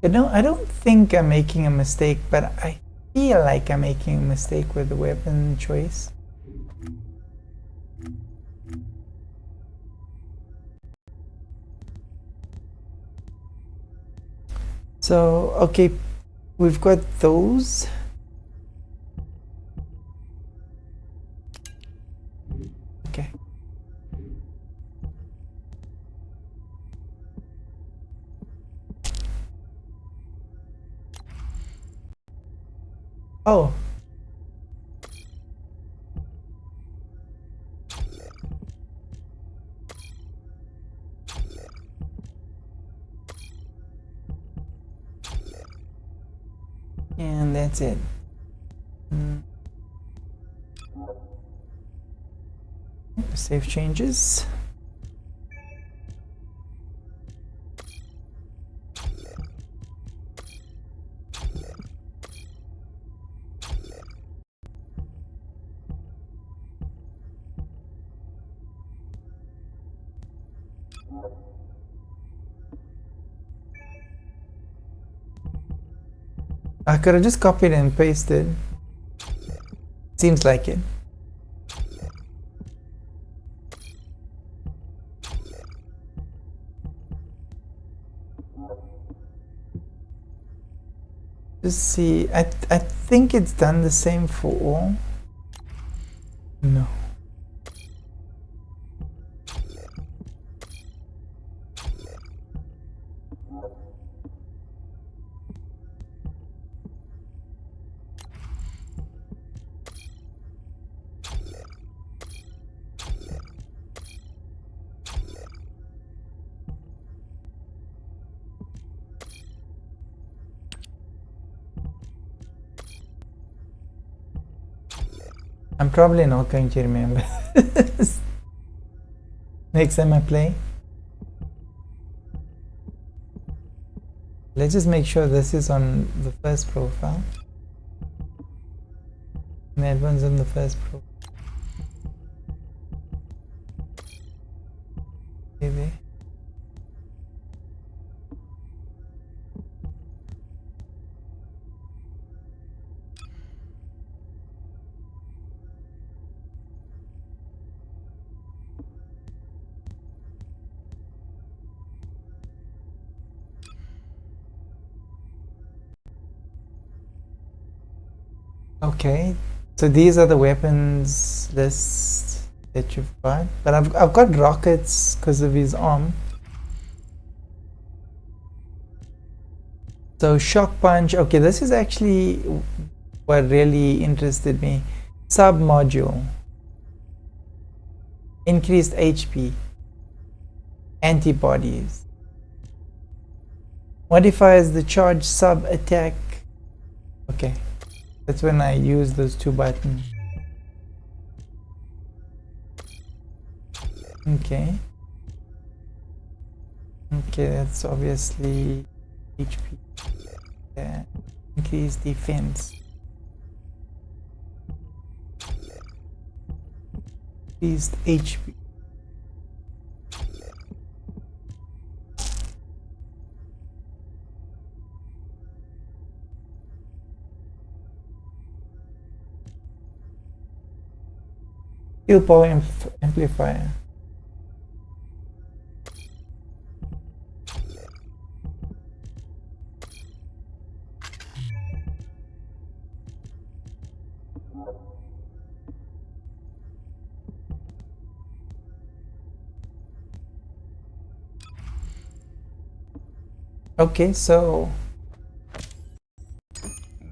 You know, I don't think I'm making a mistake, but I feel like I'm making a mistake with the weapon choice. So, okay, we've got those. Okay. Oh. And that's it. Save changes. I could have just copied and pasted. Seems like it. Just see. I think it's done the same for all. No. I'm probably not going to remember next time I play. Let's just make sure this is on the first profile. And that one's on the first profile. Maybe. Okay, so these are the weapons lists that you've got, but I've got rockets because of his arm. So shock punch. Okay, this is actually what really interested me. Sub module, increased HP, antibodies, modifies the charge sub attack. Okay. That's when I use those two buttons. Okay. Okay, that's obviously HP. Yeah. Increase defense. Increased HP. Skill power amplifier. Okay, so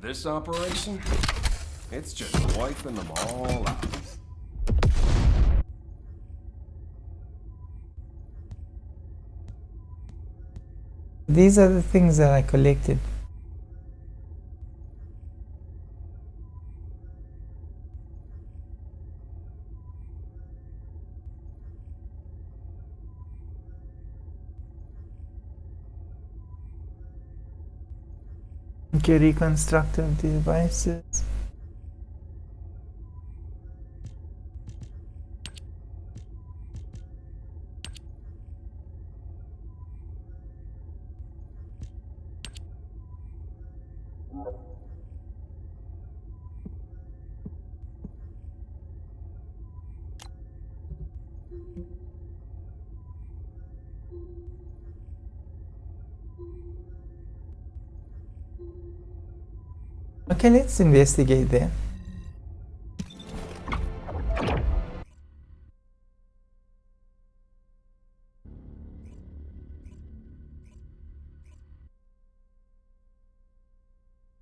this operation, it's just wiping them all out. these are the things that I collected. Okay, reconstructive devices. Okay, let's investigate there.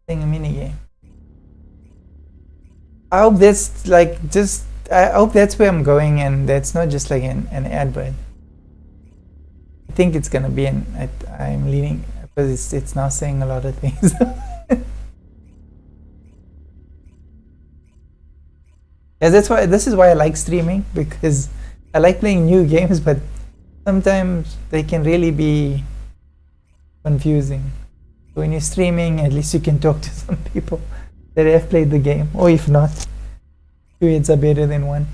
Playing a mini game. I hope that's like I hope that's where I'm going and that's not just like an advert. I think it's gonna be I'm leaning because it's now saying a lot of things. Yeah, this is why I like streaming, because I like playing new games, but sometimes they can really be confusing. When you're streaming, at least you can talk to some people that have played the game, or if not, two heads are better than one.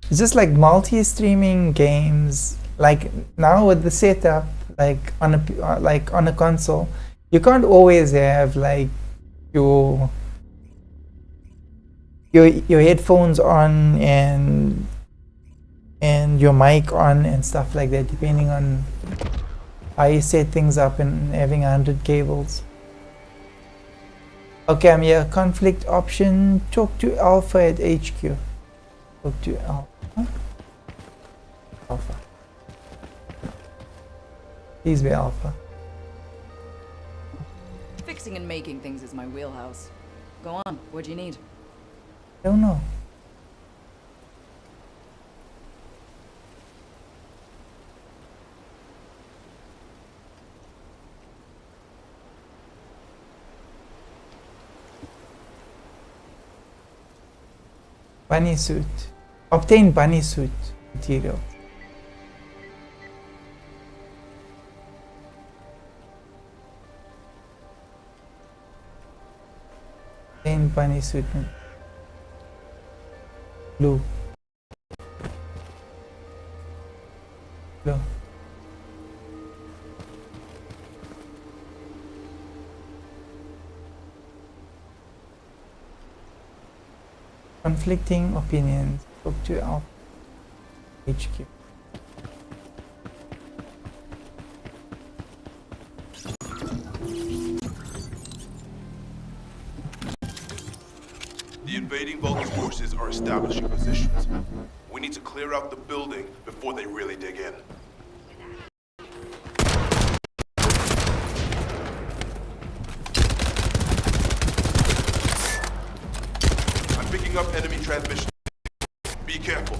It's just like multi-streaming games, like now with the setup, like on a console, you can't always have like your headphones on and your mic on and stuff like that, depending on how you set things up and having 100 cables. Okay, I'm here. Conflict option. Talk to Alpha at HQ. Talk to Alpha. Alpha. Please be Alpha. Fixing and making things is my wheelhouse. Go on, what do you need? I don't know. Bunny suit. Obtain bunny suit material. Obtain bunny suit. Blue. Blue. Conflicting opinions. Talk to Alpha HQ. The invading Vulgus forces are establishing positions. We need to clear out the building before they really dig in. I'm picking up enemy transmission. Be careful.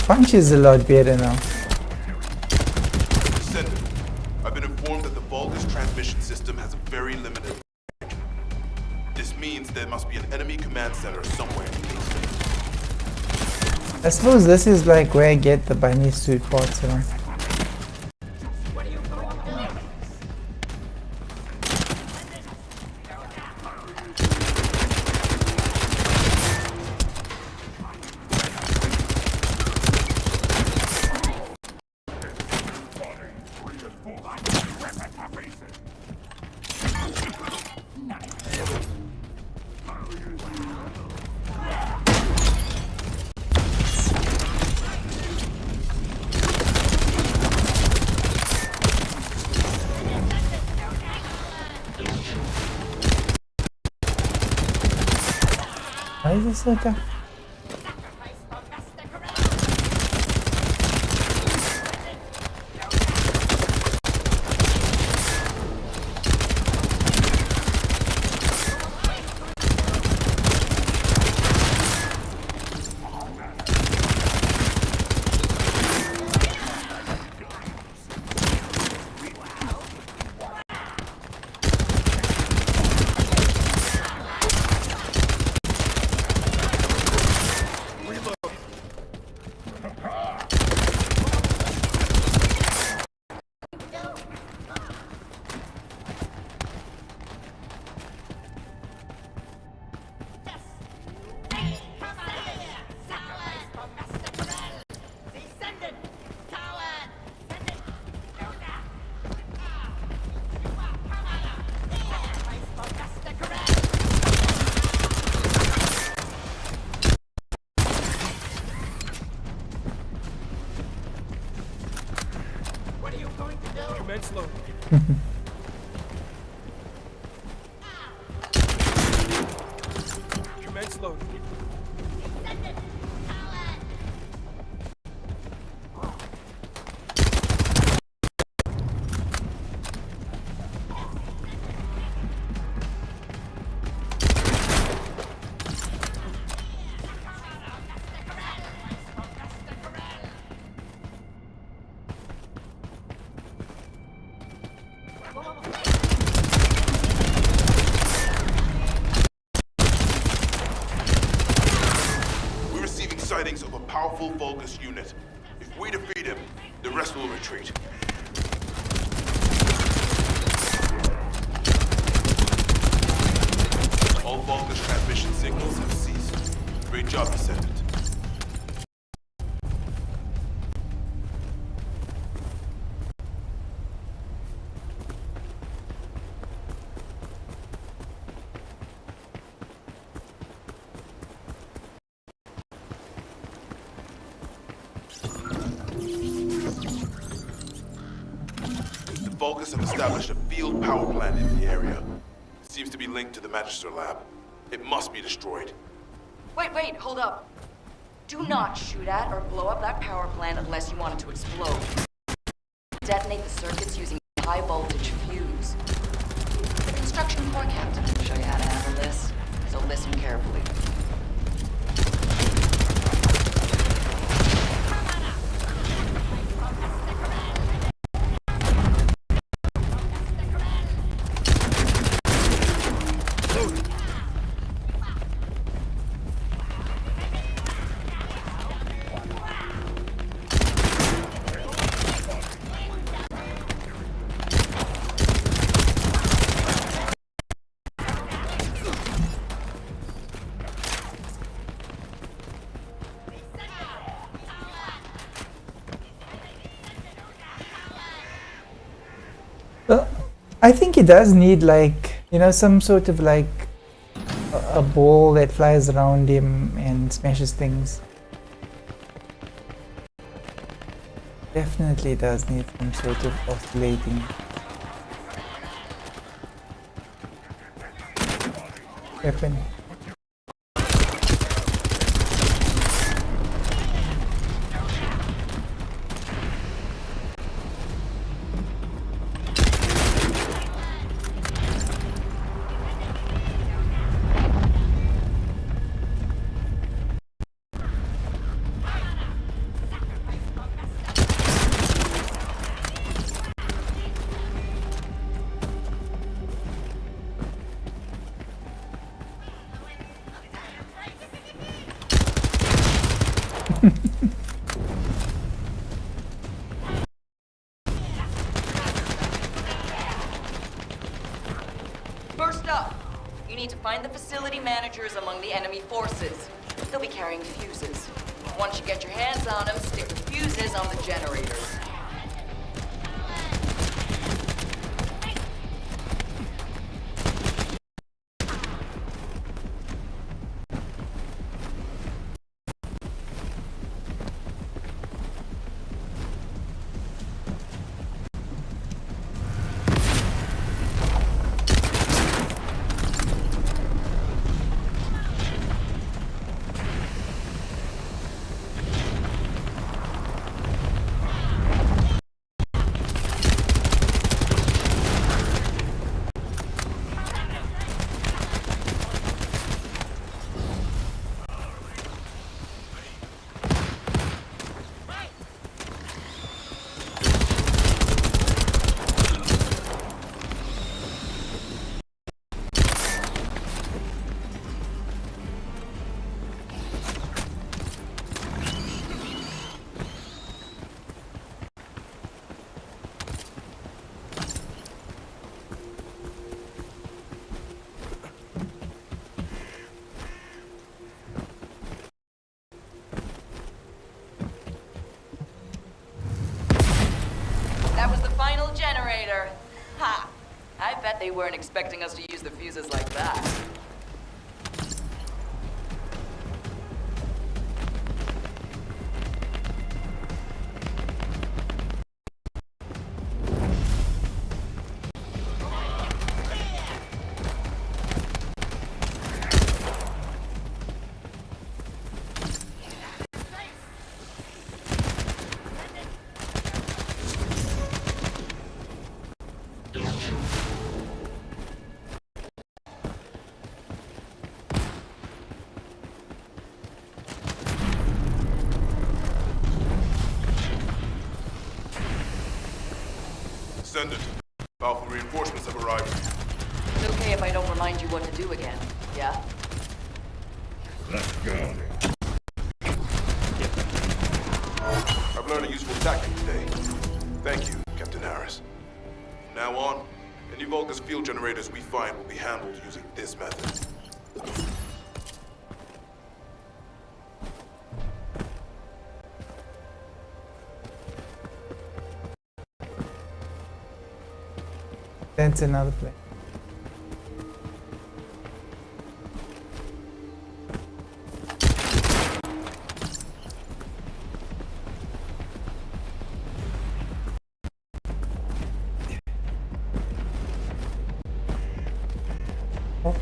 Punch is a lot better now. Descendant, I've been informed that the Vulgus transmission system has a very limited range. This means there must be an enemy command center somewhere in Kingston. I suppose this is like where I get the bunny suit parts from. Why is this like a... Commence load. Commence load. Sightings of a powerful Vulgus unit. If we defeat him, the rest will retreat. All Vulgus transmission signals have ceased. Great job, Descendant. Vulgus have established a field power plant in the area. It seems to be linked to the Magister lab. It must be destroyed. Wait, hold up. Do not shoot at or blow up that power plant unless you want it to explode. Detonate the circuits using a high voltage fuse. The construction core captain will show you how to handle this, so listen carefully. Well, I think it does need, like, you know, some sort of like a ball that flies around him and smashes things. Definitely does need some sort of oscillating weapon. First up, you need to find the facility managers among the enemy forces. They'll be carrying fuses. Once you get your hands on them, stick the fuses on the generators. That was the final generator. Ha! I bet they weren't expecting us to use the fuses like that. Descendant, Alpha reinforcements have arrived. It's okay if I don't remind you what to do again, yeah? Let's go. I've learned a useful tactic today. Thank you, Captain Harris. From now on, any Vulgus field generators we find will be handled using this method. That's another play. Oh.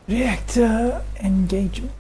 Reactor engagement.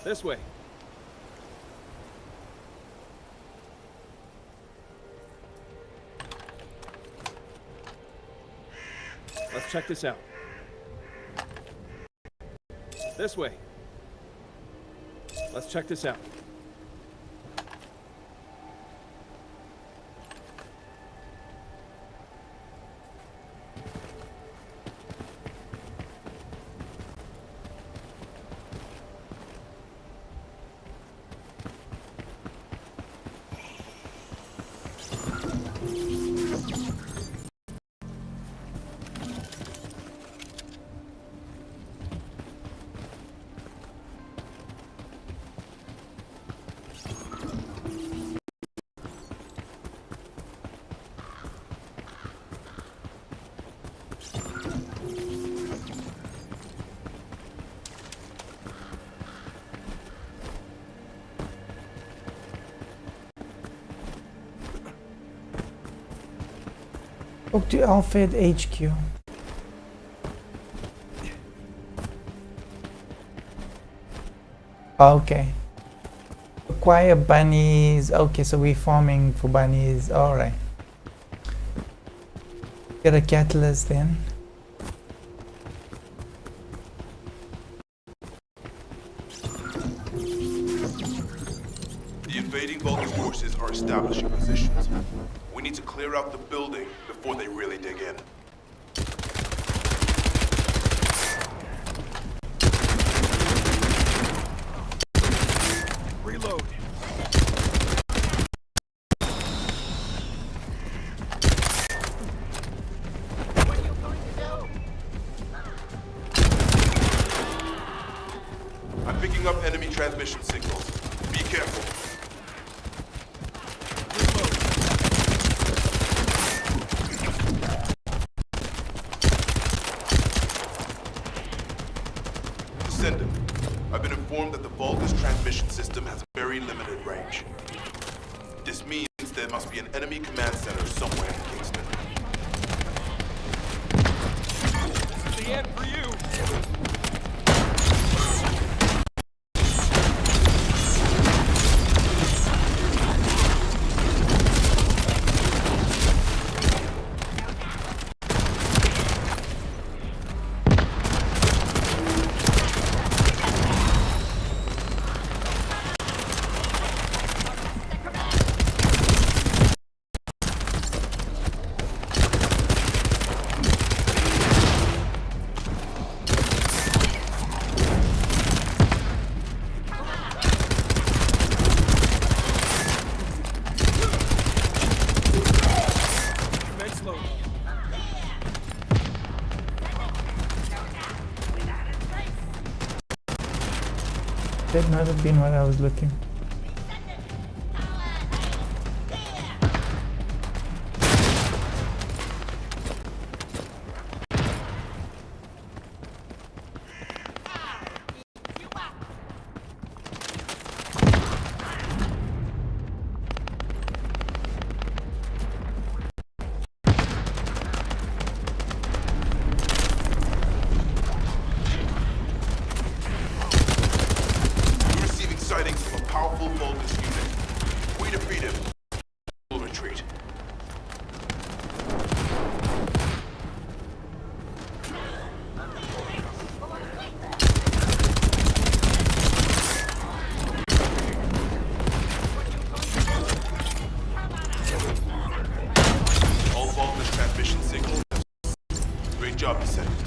This way. Let's check this out. This way. Let's check this out. Talk to Alpha at HQ. Okay. Acquire bunnies. Okay, so we're farming for bunnies. Alright. Get a catalyst then. The invading Vulgus forces are establishing positions. We need to clear out the building before they really dig in. Reload. I'm picking up enemy transmission signals. Be careful. Descendant, I've been informed that the Vulgus transmission system has a very limited range. This means there must be an enemy command center somewhere in Kingston. This is the end for you. That might have been what I was looking. Sightings of a powerful Vulgus unit. We defeat him. We'll retreat. All Vulgus transmission signals. Great job, Descendant.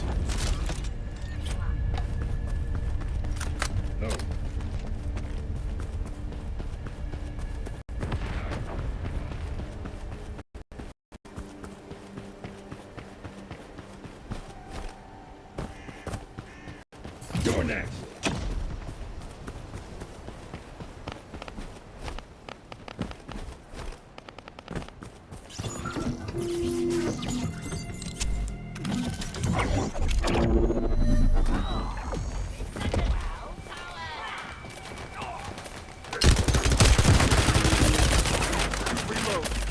You're next. Reload.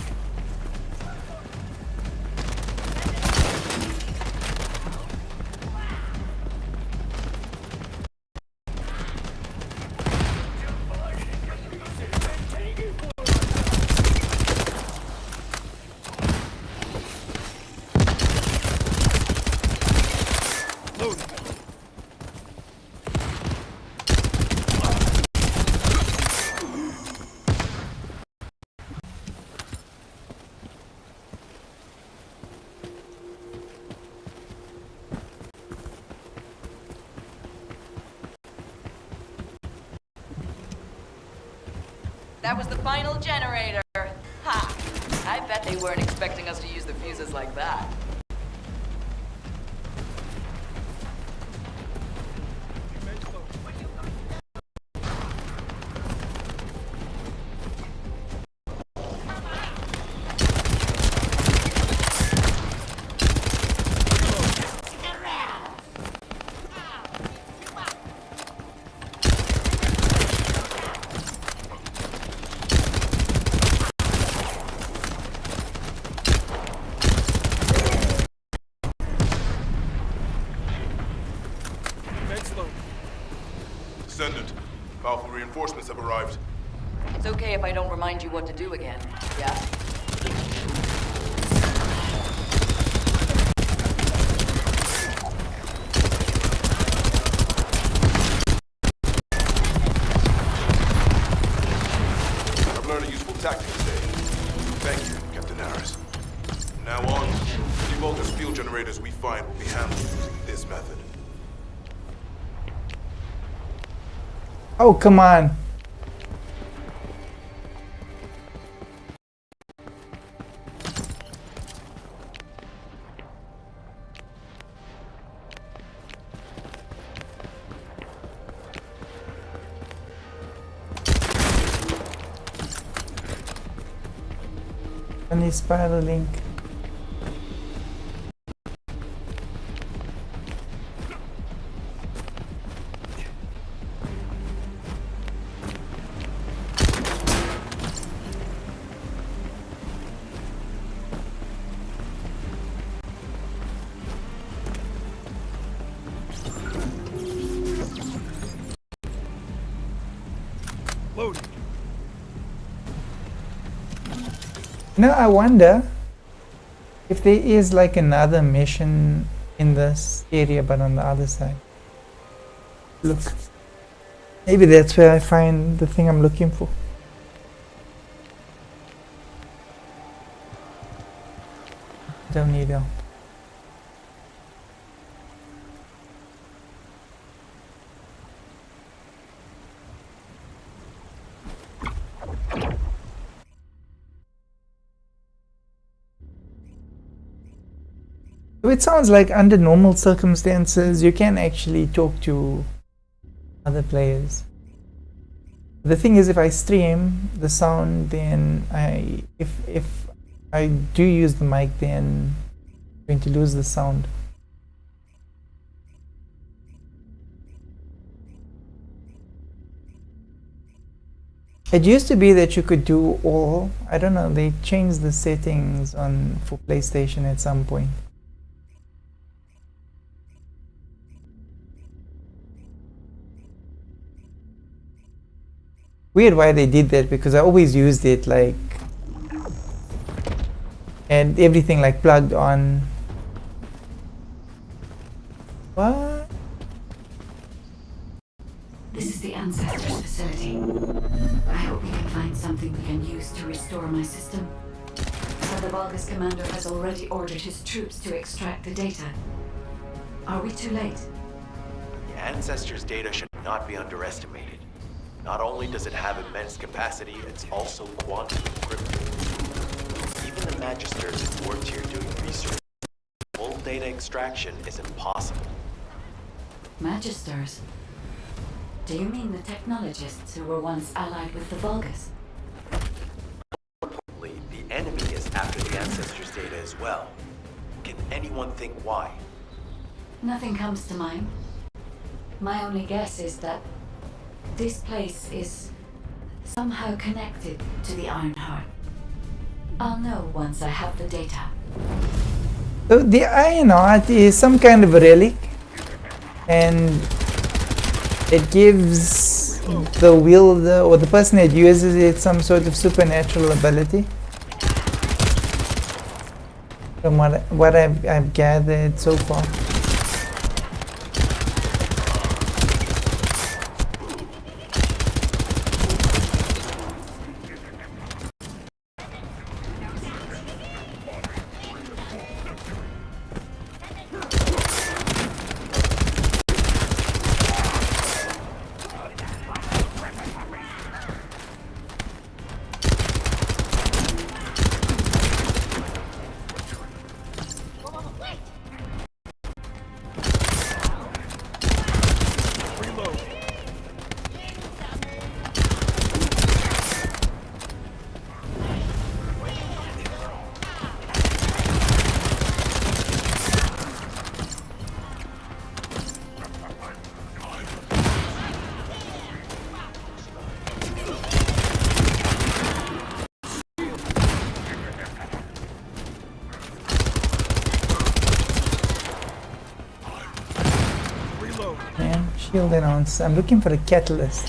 That was the final generator. Ha! I bet they weren't expecting us to use the fuses like that. Descendant, powerful reinforcements have arrived. It's okay if I don't remind you what to do again, yeah? I've learned a useful tactic today. Thank you, Captain Harris. From now on, any Vulgus field generators we find will be handled using this method. Oh, come on. Only spiral link. Loading. No, I wonder if there is like another mission in this area but on the other side. Look. Maybe that's where I find the thing I'm looking for. Don't need help. So it sounds like under normal circumstances you can actually talk to other players. The thing is, if I stream the sound, then if I do use the mic, then I'm going to lose the sound. It used to be that you could do all. I don't know, they changed the settings for PlayStation at some point. Weird why they did that, because I always used it like, and everything like plugged on. What? This is the Ancestors facility. I hope we can find something we can use to restore my system. But the Vulgus commander has already ordered his troops to extract the data. Are we too late? The Ancestors' data should not be underestimated. Not only does it have immense capacity, it's also quantum encrypted. Even the Magisters who worked here doing research, full data extraction is impossible. Magisters? Do you mean the technologists who were once allied with the Vulgus? Importantly, the enemy is after the Ancestors' data as well. Can anyone think why? Nothing comes to mind. My only guess is that this place is somehow connected to the Ironheart. I'll know once I have the data. So the Ironheart is some kind of a relic, and it gives the wielder or the person that uses it some sort of supernatural ability. From what I've gathered so far. Shield announce. I'm looking for a catalyst.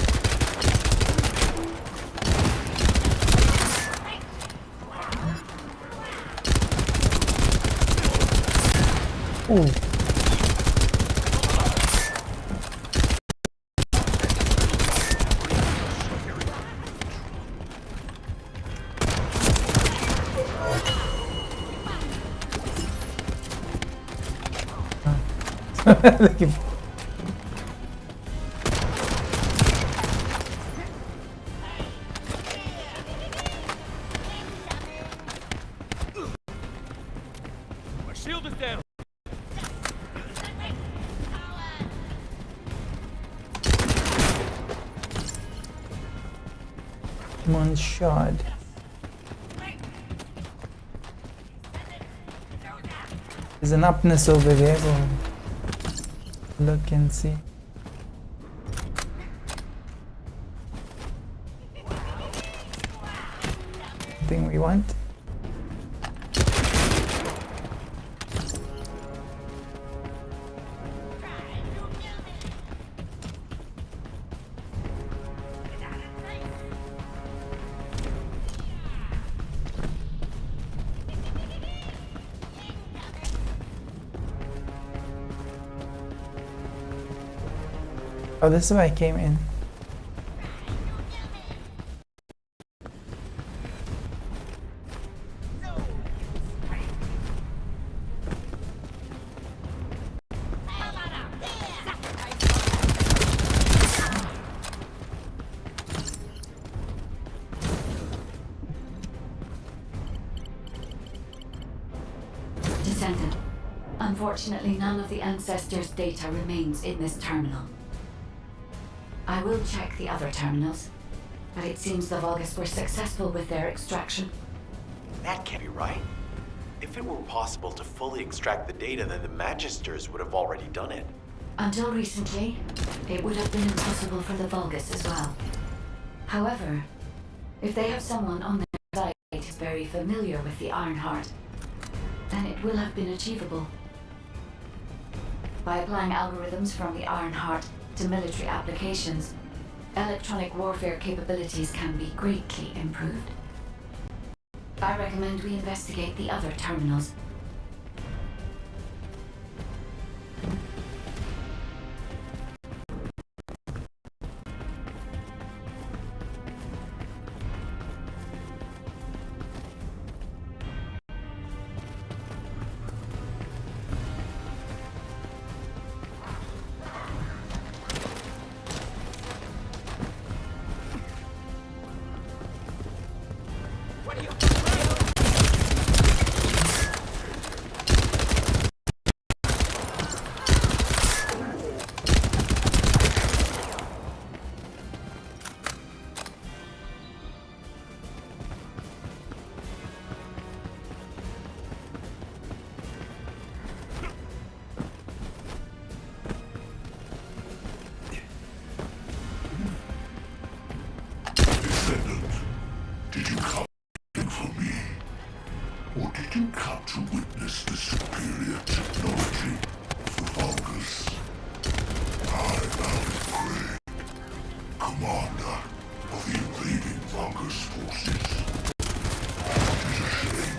Ooh. Looking for My shield is down. one shot. There's an upness over there. We'll look and see. Thing we want. Oh, this is where I came in. Descendant. Unfortunately, none of the Ancestors' data remains in this terminal. I will check the other terminals, but it seems the Vulgus were successful with their extraction. That can't be right. If it were possible to fully extract the data, then the Magisters would have already done it. Until recently, it would have been impossible for the Vulgus as well. However, if they have someone on their side who's very familiar with the Ironheart, then it will have been achievable. By applying algorithms from the Ironheart to military applications, electronic warfare capabilities can be greatly improved. I recommend we investigate the other terminals. Did you come for me? Or did you come to witness the superior technology of the Vulgus? I am Craig, commander of the invading Vulgus forces. It is a shame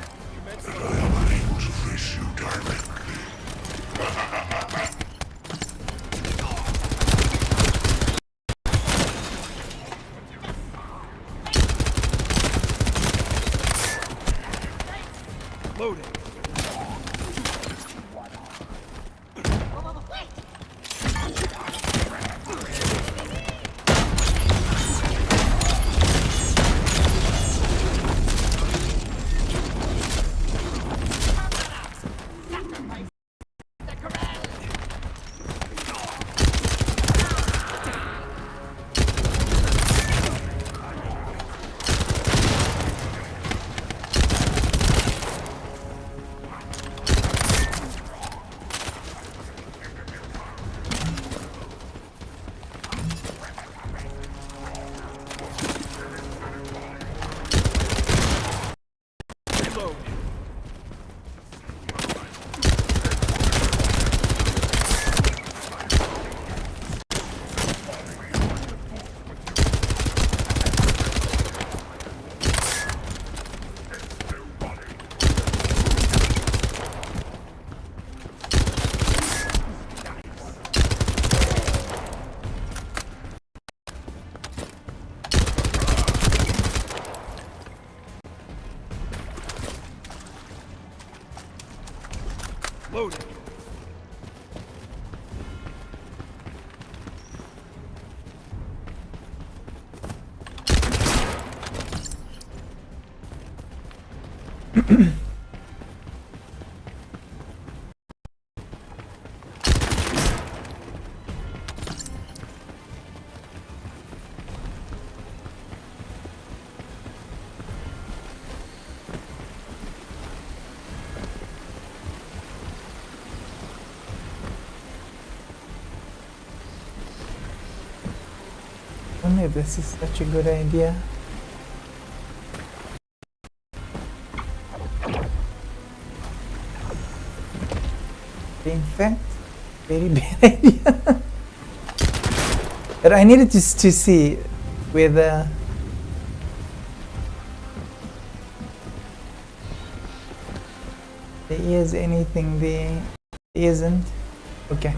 that I am unable to face you directly. Loading. Loaded. Only this is such a good idea. In fact, very bad idea. But I needed to see whether there is anything there. There isn't. Okay.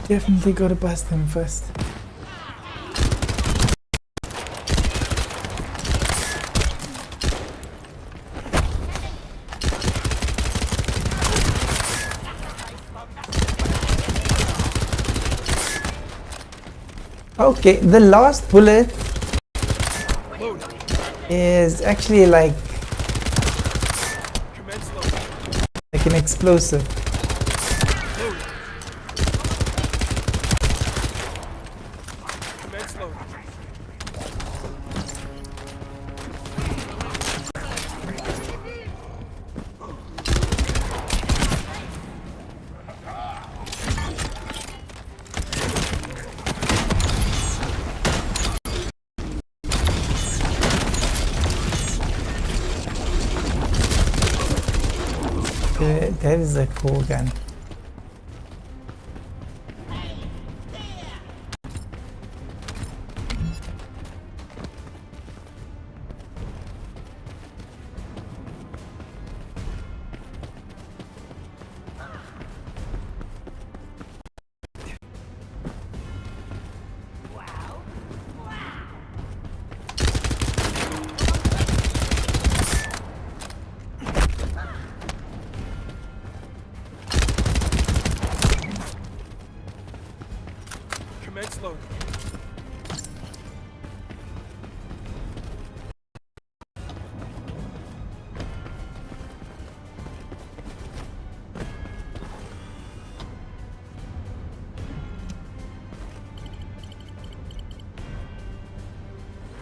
Definitely gotta bust him first. Okay, the last bullet is actually like an explosive. That is a cool gun.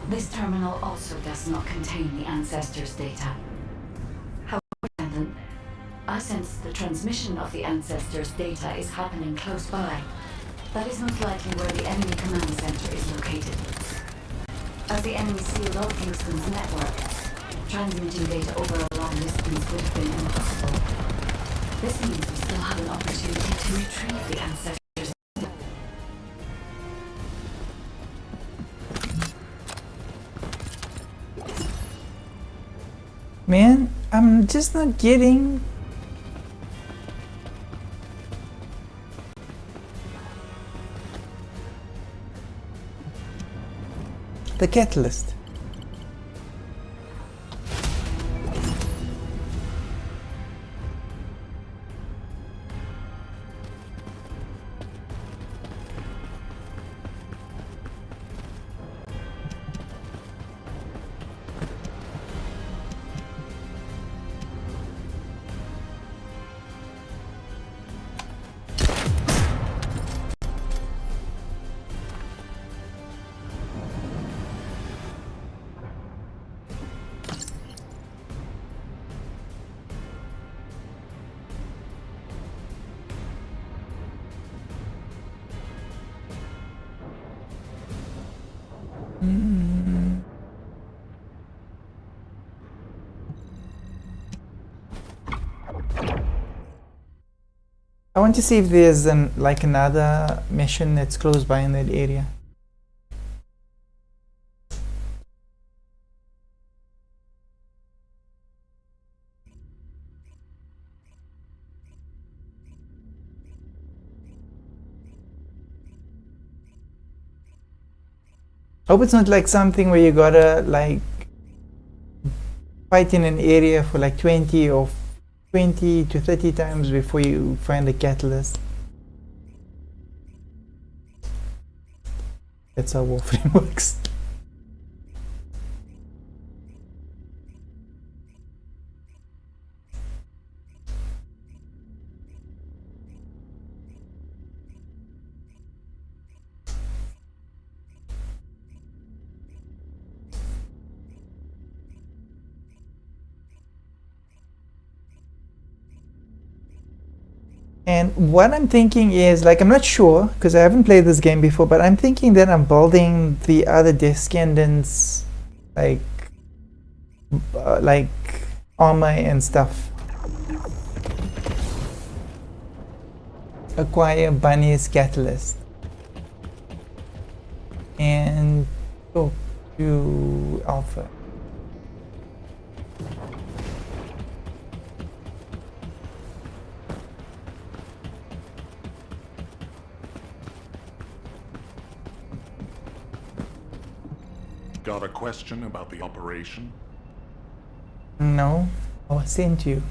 This terminal also does not contain the Ancestors' data. However, I sense the transmission of the Ancestors' data is happening close by. That is most likely where the enemy command center is located. As the enemy sealed off Kingston's network, transmitting data over a long distance would have been impossible. This means we still have an opportunity to retrieve the Ancestors. Man, I'm just not getting the catalyst. I want to see if there's like another mission that's close by in that area. I hope it's not like something where you gotta like fight in an area for like 20 to 30 times before you find the catalyst. That's how Warframe works. And what I'm thinking is, like, I'm not sure because I haven't played this game before, but I'm thinking that I'm building the other Descendants like armor and stuff. Acquire Bunny's catalyst and talk to Alpha. Got a question about the operation? No, I was sent you.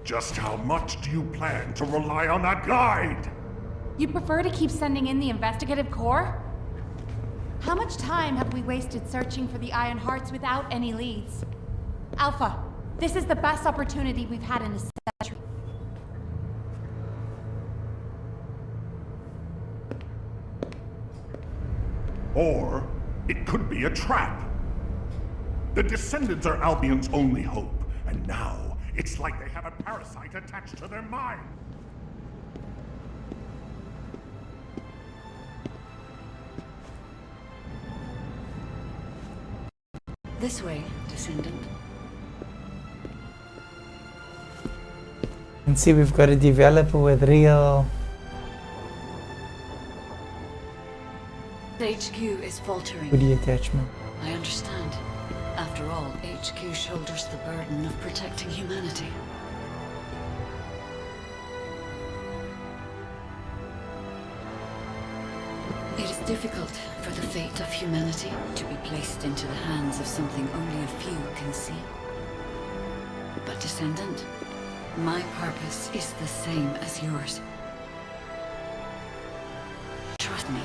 Just how much do you plan to rely on that guide? You prefer to keep sending in the investigative corps? How much time have we wasted searching for the Iron Hearts without any leads? Alpha, this is the best opportunity we've had in a century. Or it could be a trap. The Descendants are Albion's only hope, and now it's like they have a parasite attached to their mind. This way, Descendant. And see, we've got a developer with real... HQ is faltering. goodie attachment. I understand. After all, HQ shoulders the burden of protecting humanity. It is difficult for the fate of humanity to be placed into the hands of something only a few can see. But Descendant, my purpose is the same as yours. Trust me.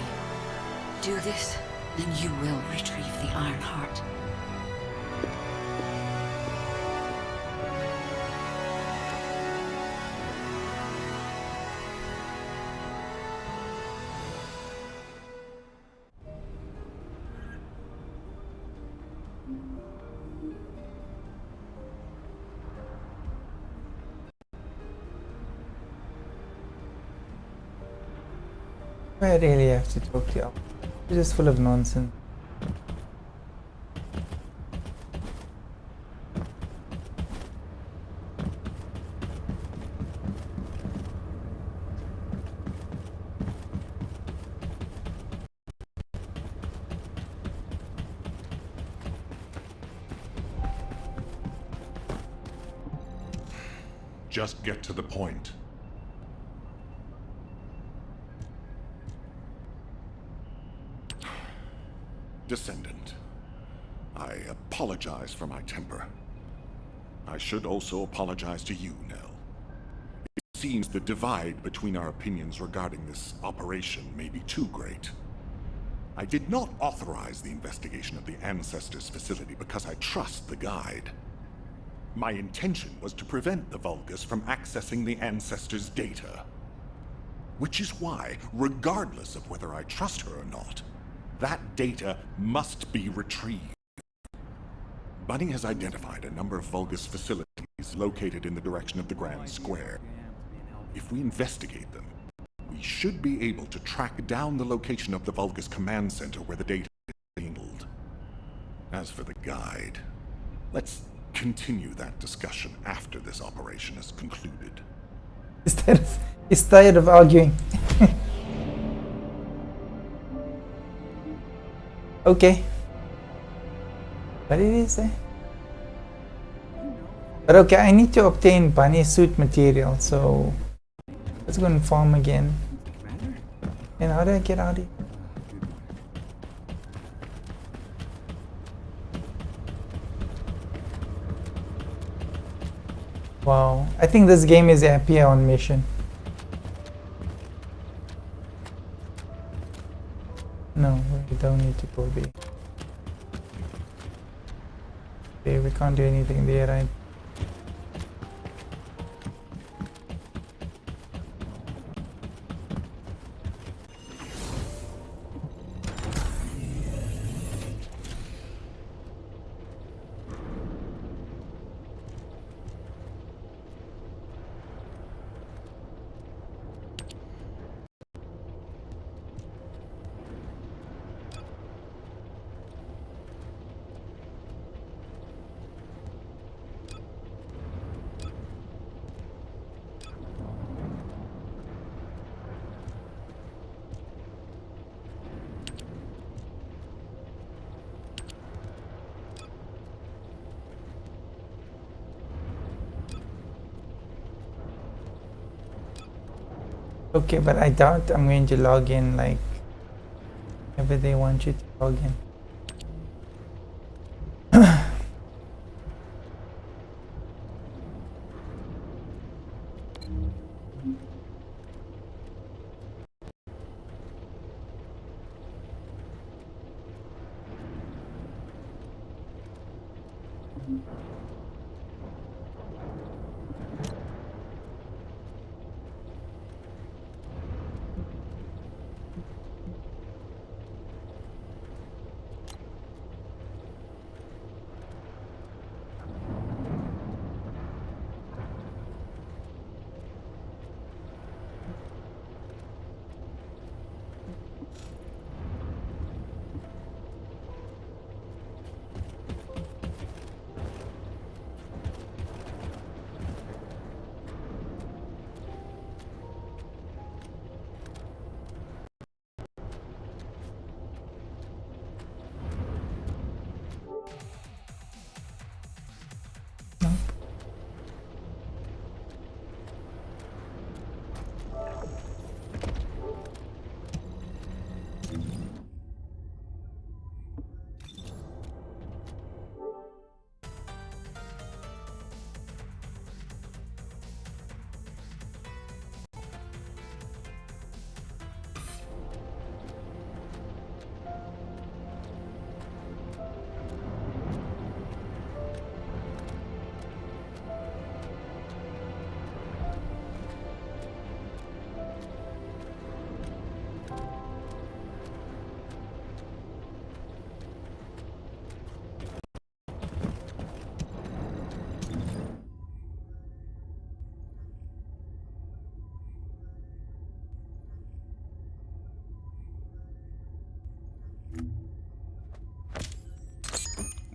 Do this, and you will retrieve the Iron Heart. I really have to talk to you. You're just full of nonsense. Just get to the point. Descendant, I apologize for my temper. I should also apologize to you, Nell. It seems the divide between our opinions regarding this operation may be too great. I did not authorize the investigation of the Ancestors facility because I trust the guide. My intention was to prevent the Vulgus from accessing the Ancestors' data. Which is why, regardless of whether I trust her or not, that data must be retrieved. Bunny has identified a number of Vulgus facilities located in the direction of the Grand Square. If we investigate them, we should be able to track down the location of the Vulgus command center where the data is handled. As for the guide, let's continue that discussion after this operation is concluded. He's tired of arguing. Okay. What did he say? But okay, I need to obtain bunny suit material, so let's go and farm again. And how do I get out of here? Wow, I think this game is happier on mission. No, we don't need to go there. Okay, we can't do anything there, right? Okay, but I doubt I'm going to log in like whenever they want you to log in.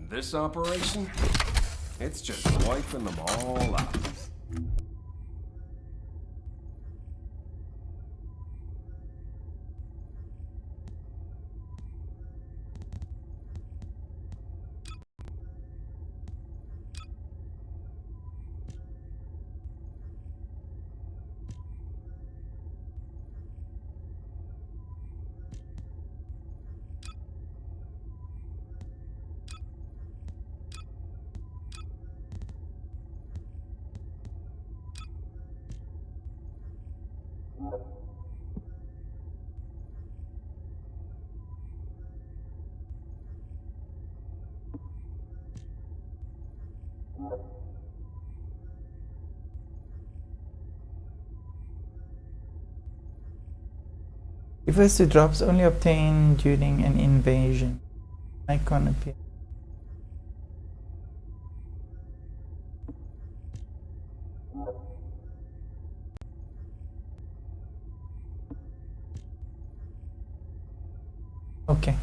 This operation? It's just wiping them all out. Refers to drops only obtained during an invasion. Icon appear. Okay.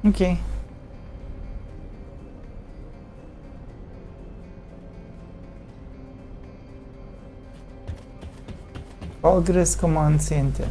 Okay. Vulgus Command Center.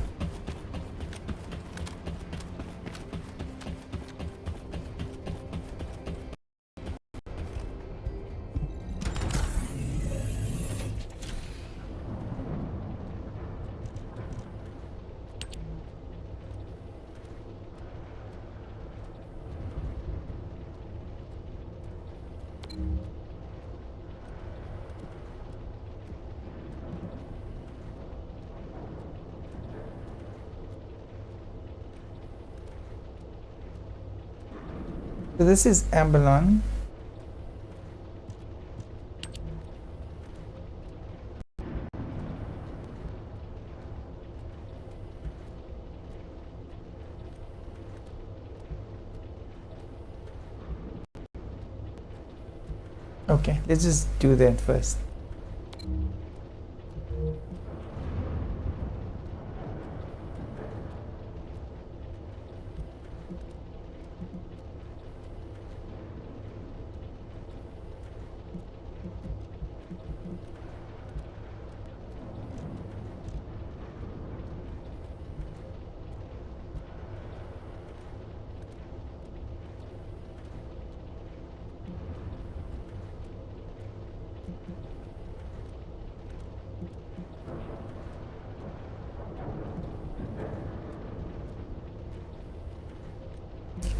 So this is Albion. Okay, let's just do that first.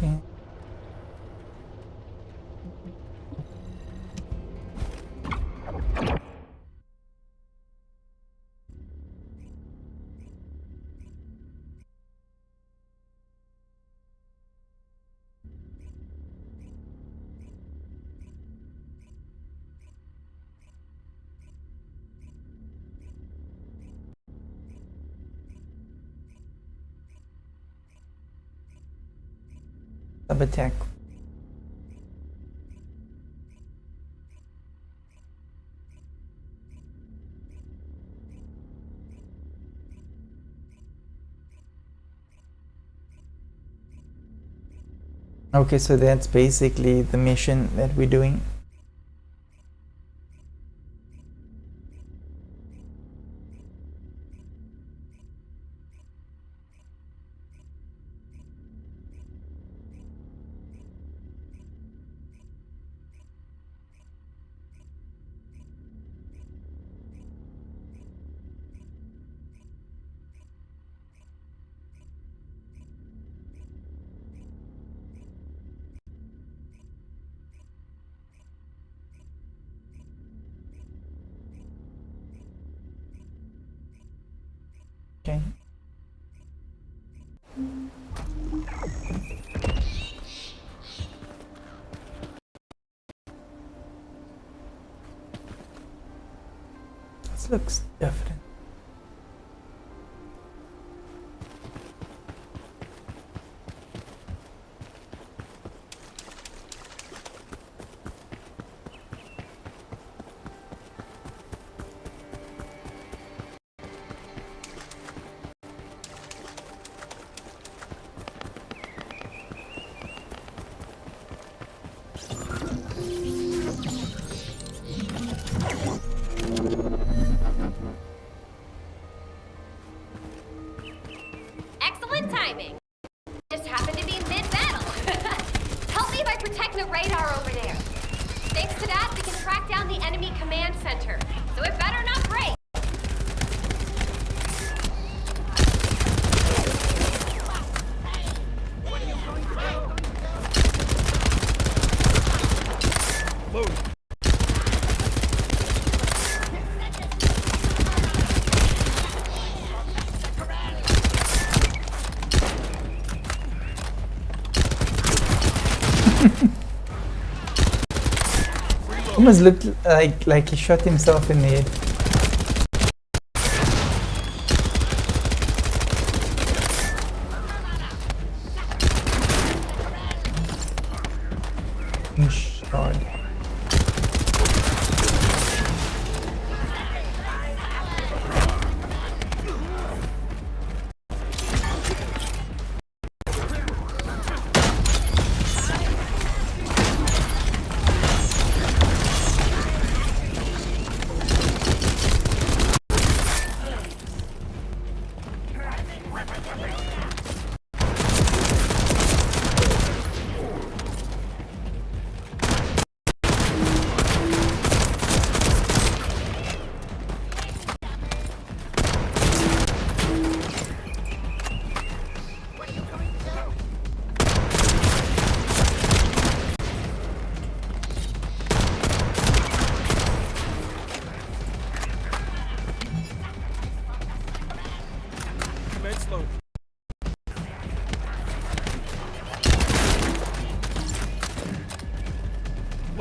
Okay. Sub-attack. Okay, so that's basically the mission that we're doing. Okay. This looks different. Excellent timing. Just happened to be mid-battle. Help me by protecting the radar over there. Thanks to that, we can track down the enemy command center. So it better not break. Almost looked like he shot himself in the head. Shot.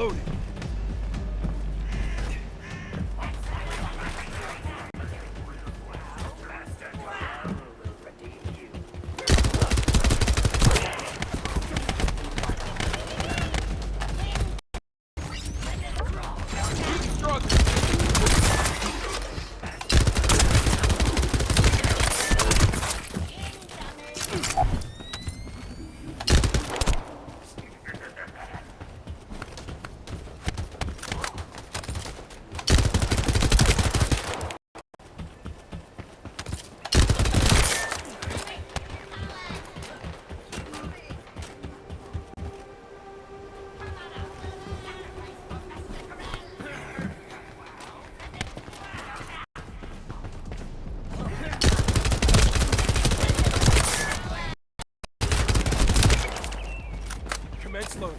Loaded. Commence loading.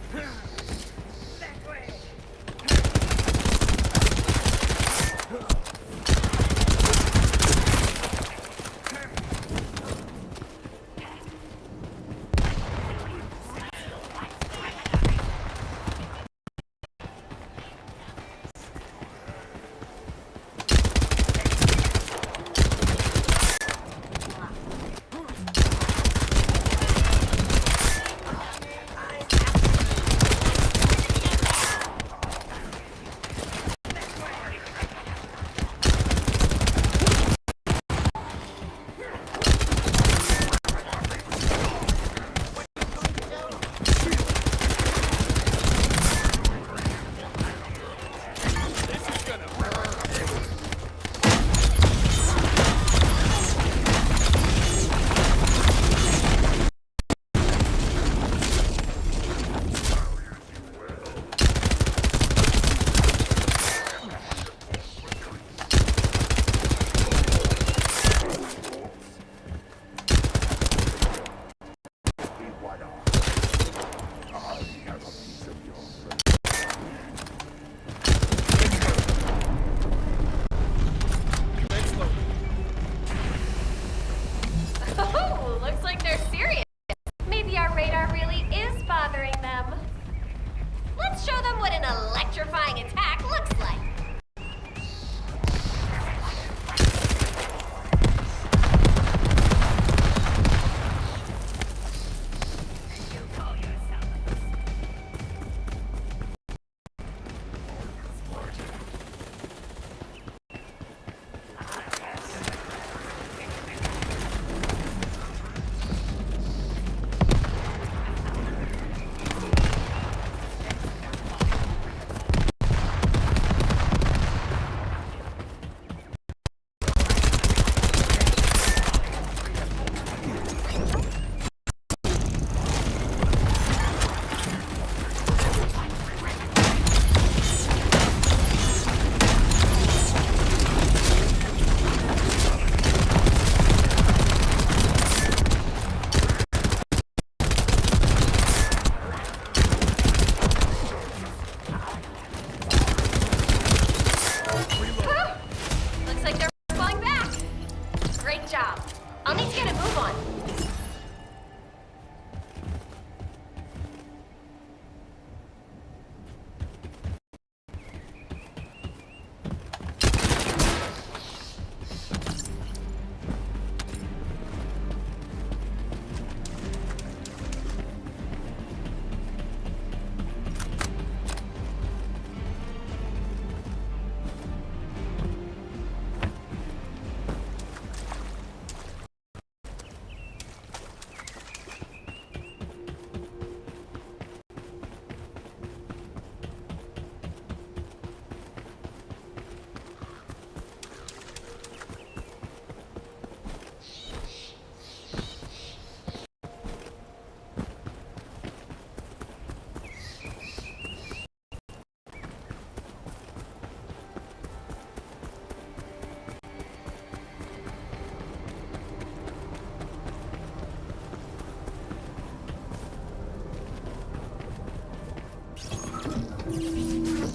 Oh, looks like they're serious. Maybe our radar really is bothering them. Let's show them what an electrifying attack looks like. Looks like they're falling back. Great job. I'll need to get a move on.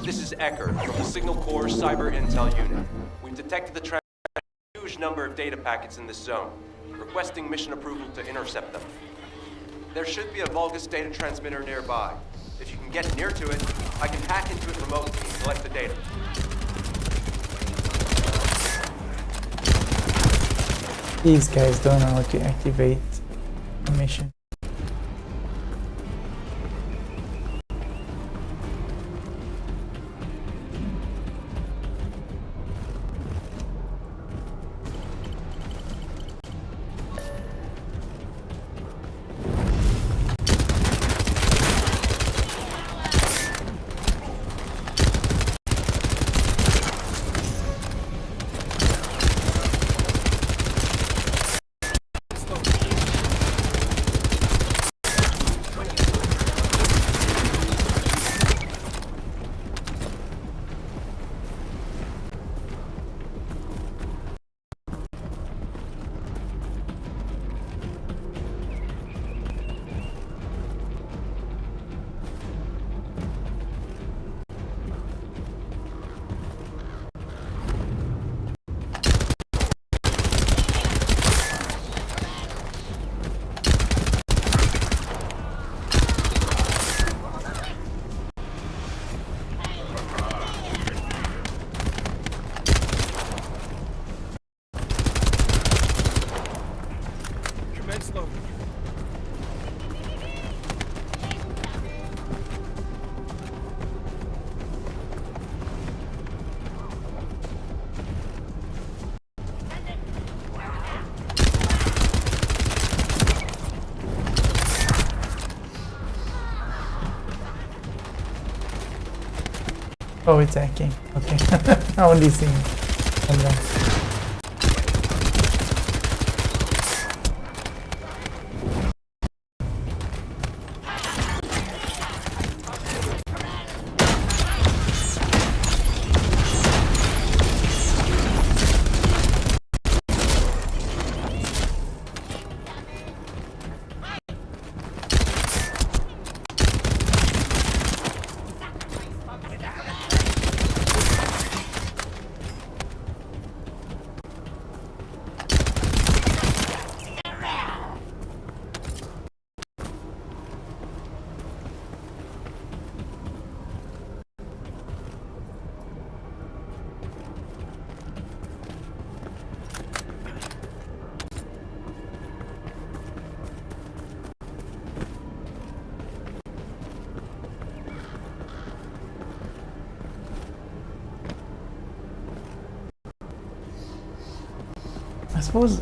This is Ecker from the Signal Corps Cyber Intel Unit. We've detected the transfer of a huge number of data packets in this zone, requesting mission approval to intercept them. There should be a Vulgus data transmitter nearby. If you can get near to it, I can hack into it remotely and collect the data. These guys don't know how to activate a mission. Oh, it's hacking. Okay. I only seen one there. I suppose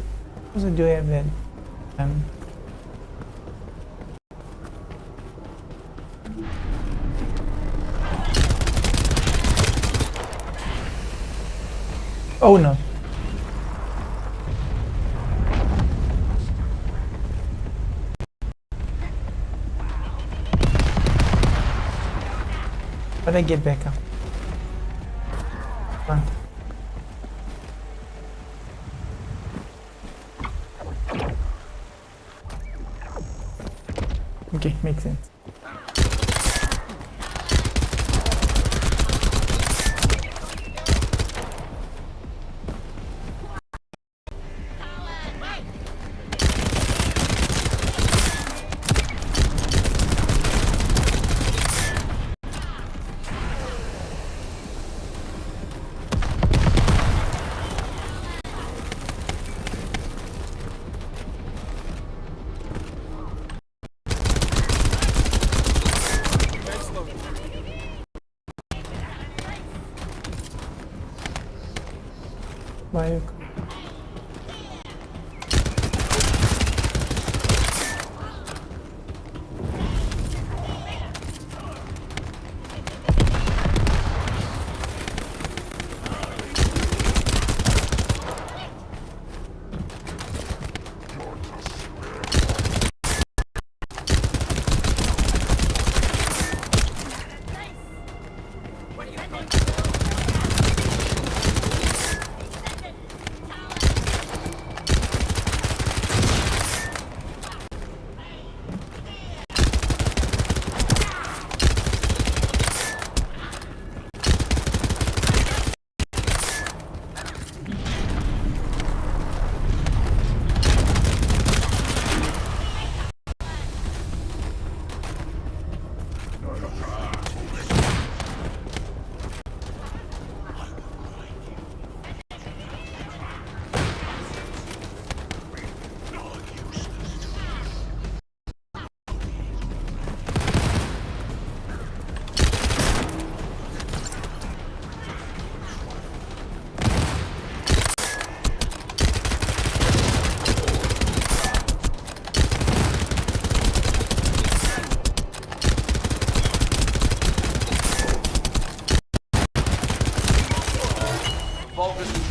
I do have that. Oh no. But I get back up. Come on. Okay, makes sense. Bye.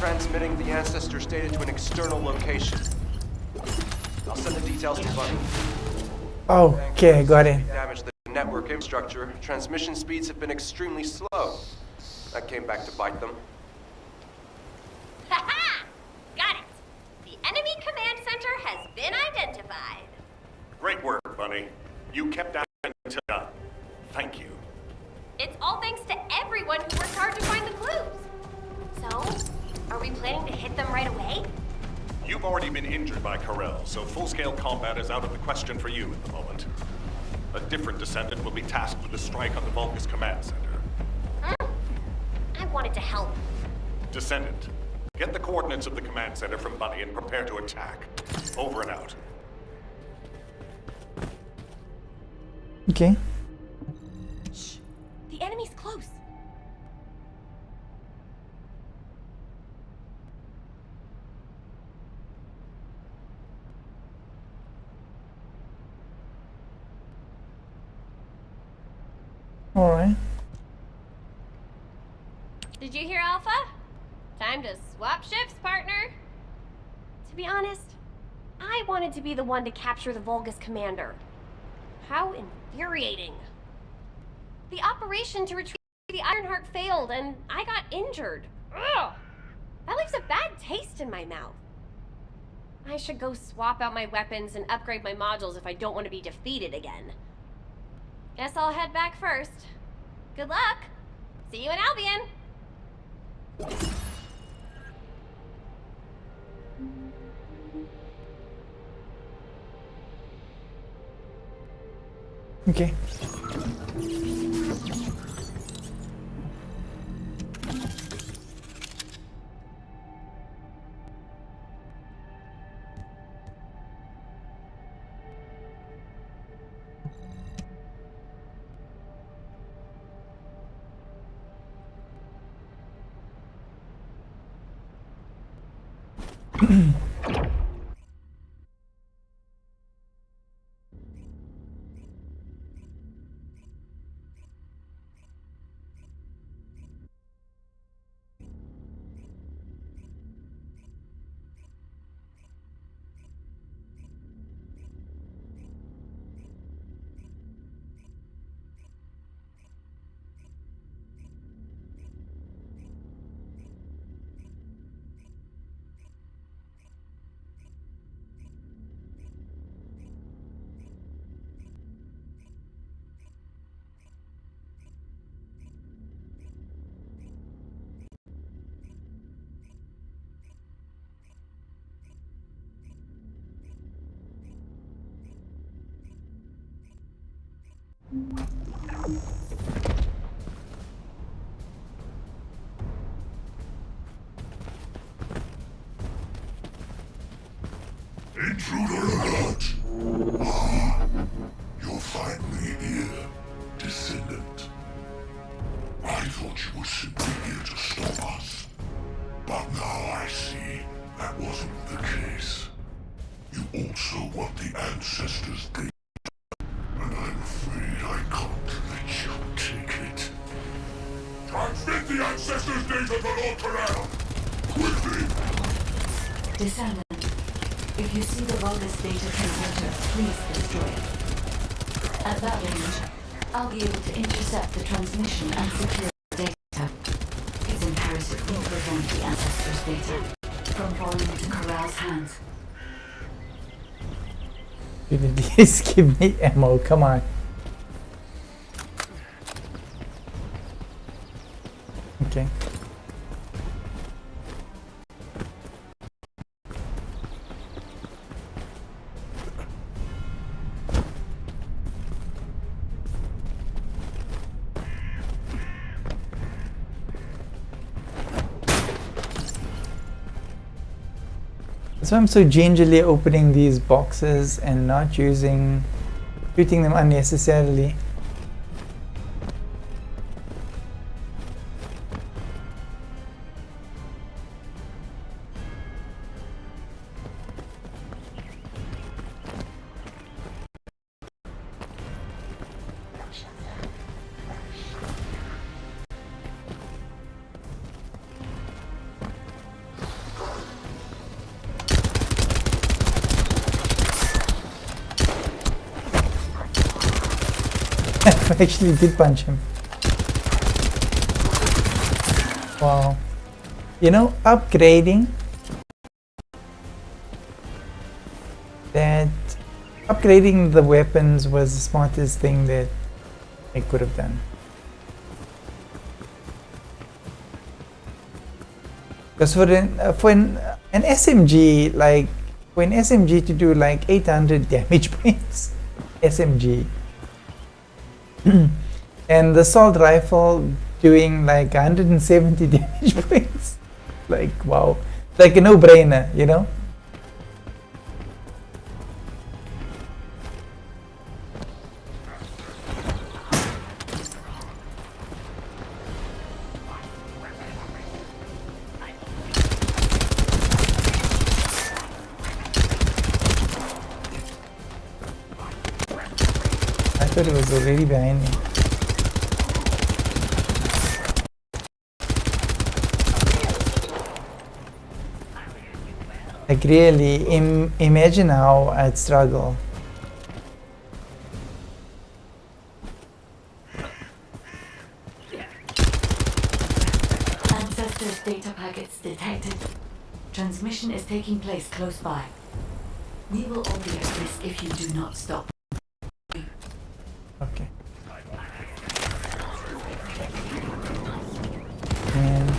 transmitting the Ancestors' data to an external location. I'll send the details to Bunny. Okay, got it. Damaged the network infrastructure. Transmission speeds have been extremely slow. That came back to bite them. Ha-ha! Got it! The enemy command center has been identified. Great work, Bunny. You kept that until done. Thank you. It's all thanks to everyone who worked hard to find the clues. So, are we planning to hit them right away? You've already been injured by Corel, so full-scale combat is out of the question for you at the moment. A different Descendant will be tasked with a strike on the Vulgus command center. I wanted to help. Descendant, get the coordinates of the command center from Bunny and prepare to attack. Over and out. Okay. Shh. The enemy's close. All right. Did you hear, Alpha? Time to swap shifts, partner. To be honest, I wanted to be the one to capture the Vulgus commander. How infuriating. The operation to retrieve the Ironheart failed, and I got injured. Ugh! That leaves a bad taste in my mouth. I should go swap out my weapons and upgrade my modules if I don't want to be defeated again. Guess I'll head back first. Good luck! See you in Albion! Okay. Intruder alert! Ah, you're finally here, Descendant. I thought you were simply here to stop us. But now I see that wasn't the case. You also want the Ancestors' data, and I'm afraid I can't let you take it. Transmit the Ancestors' data to Lord Corel! Quickly! Descendant, if you see the Vulgus data transmitter, please destroy it. At that range, I'll be able to intercept the transmission and secure the data. It's imperative we prevent the Ancestors' data from falling into Corral's hands. You did at least give me ammo, come on. Okay. So I'm so gingerly opening these boxes and not shooting them unnecessarily. I actually did punch him. Wow. You know, upgrading the weapons was the smartest thing that I could have done. Because for an SMG, like for an SMG to do like 800 damage points, SMG, and the assault rifle doing like 170 damage points, like wow, like a no-brainer, you know. I thought it was already behind me. Like really, imagine how I'd struggle. Ancestors data packets detected. Transmission is taking place close by. We will all be at risk if you do not stop. Okay. And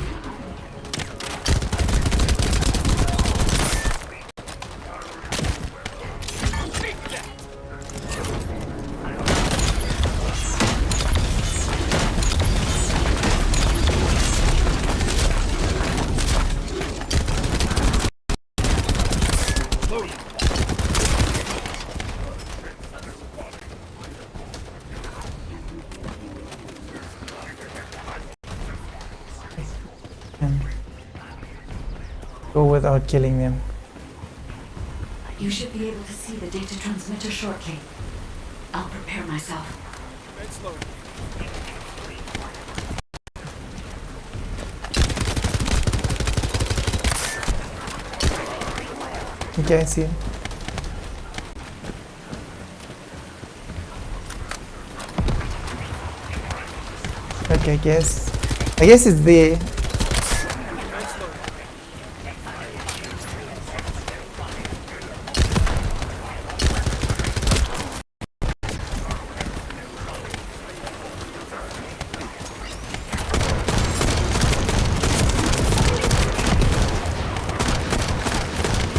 go without killing them. You should be able to see the data transmitter shortly. I'll prepare myself. Commence loading. Okay, I see him. Okay, I guess it's there. Commence loading.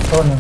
Oh no.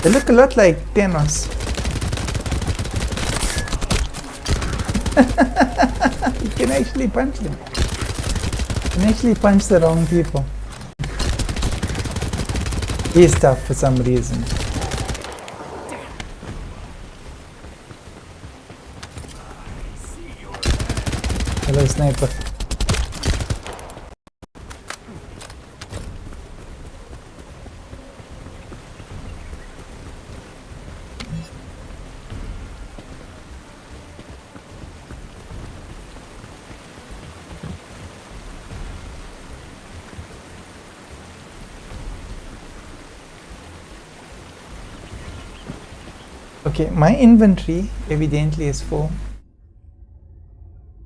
They look a lot like Thanos. You can actually punch them. You can actually punch the wrong people. He's tough for some reason. Hello, sniper. Okay, my inventory evidently is full.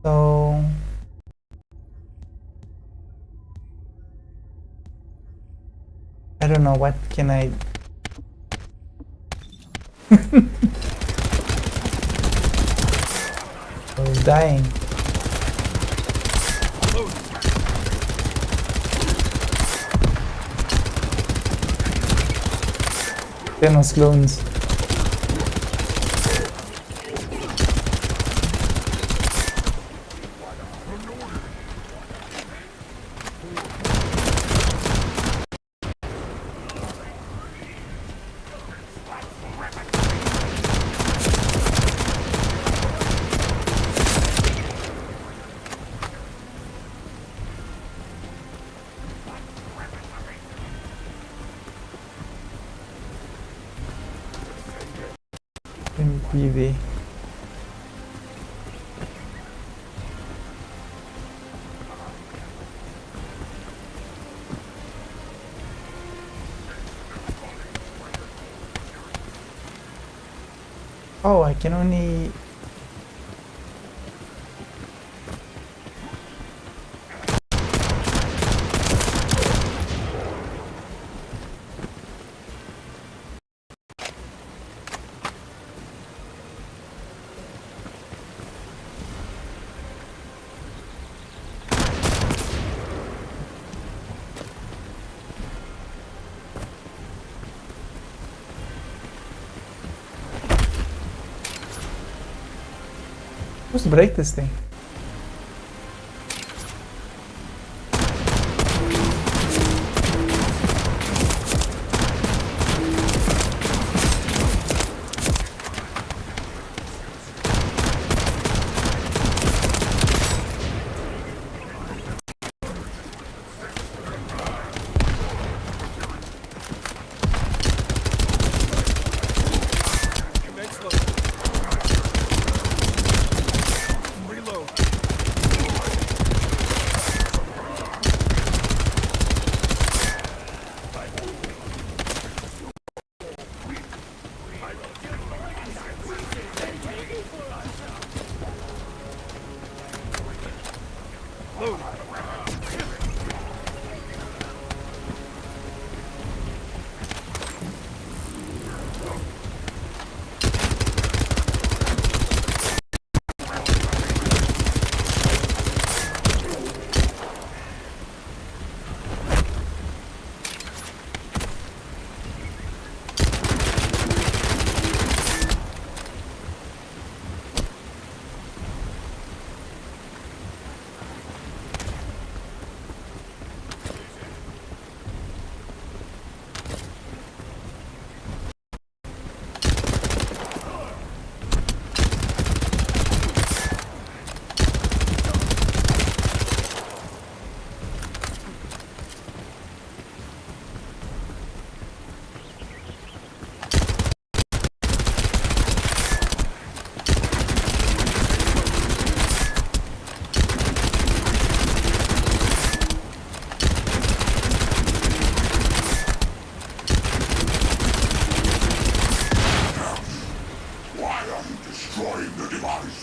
So I don't know, what can I I'm dying. Thanos clones. MPV. Oh, I can only... Let's break this thing.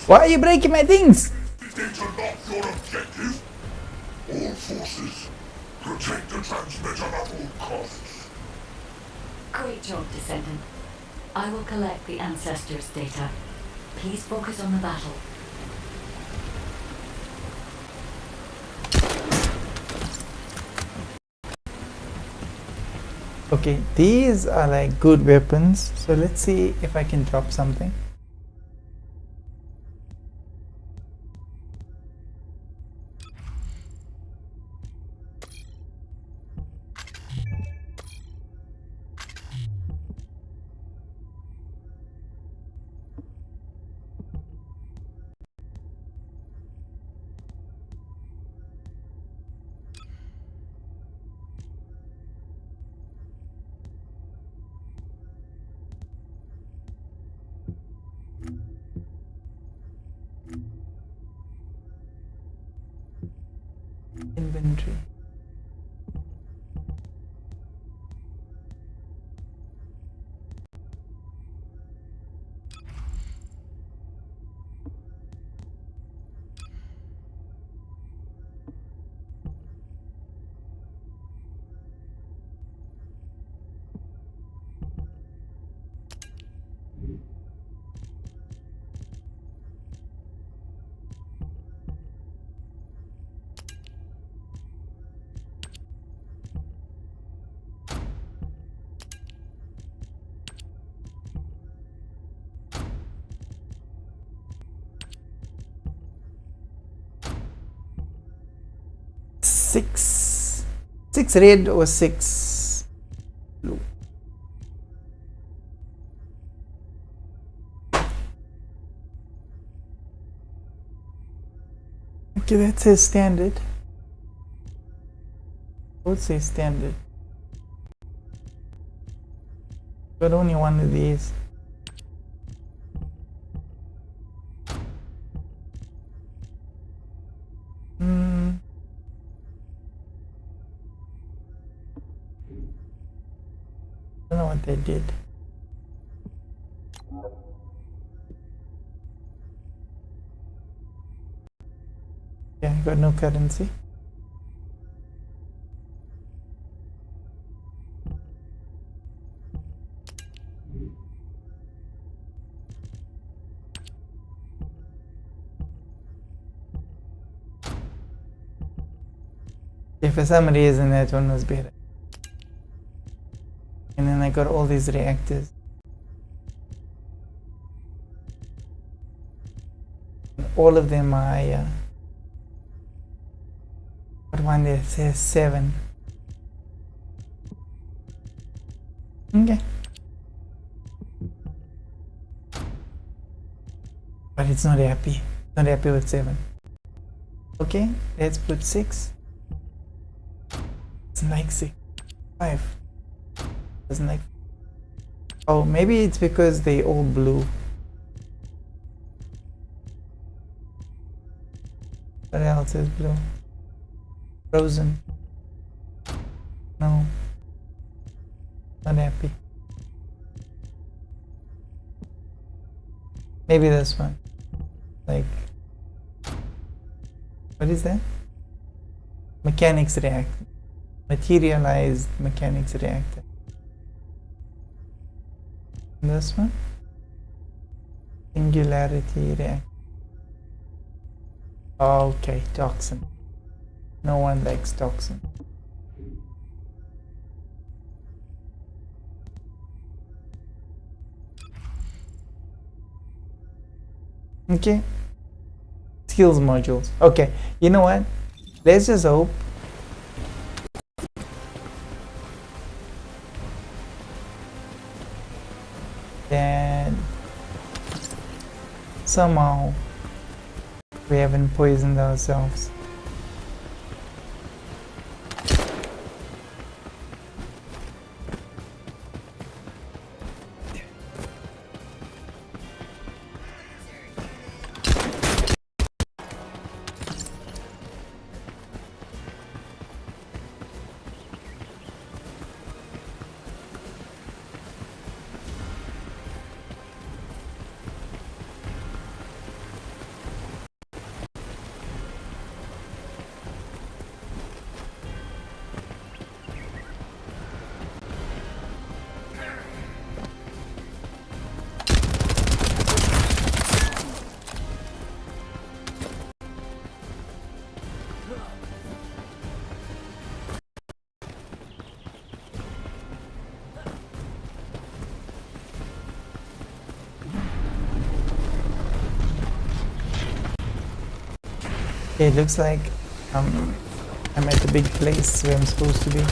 Why are you breaking my things? Data not your objective. All forces, protect the transmitter at all costs. Great job, Descendant. I will collect the Ancestors' data. Please focus on the battle. Okay, these are like good weapons. So let's see if I can drop something. Inventory. Six red or 6 blue. Okay, that says standard. I would say standard. But only one of these. I don't know what they did. Yeah, I got no currency. Yeah, for some reason that one was better. And then I got all these reactors. All of them are but one that says 7. Okay. But it's not happy. Not happy with 7. Okay, let's put 6. Doesn't like 6. 5. Doesn't like. Oh, maybe it's because they all blue. What else is blue? Frozen. No. Not happy. Maybe this one. Like, what is that? Mechanics reactor. Materialized mechanics reactor. And this one? Singularity reactor. Okay, toxin. No one likes toxin. Okay. Skills modules. Okay, you know what? Let's just hope that somehow we haven't poisoned ourselves. It looks like I'm at the big place where I'm supposed to be.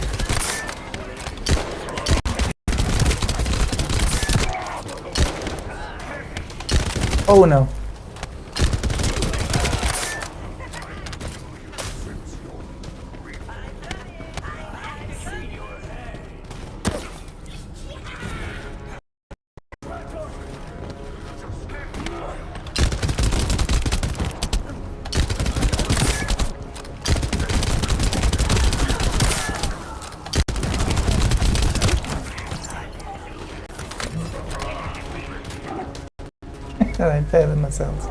Oh no. I failed myself.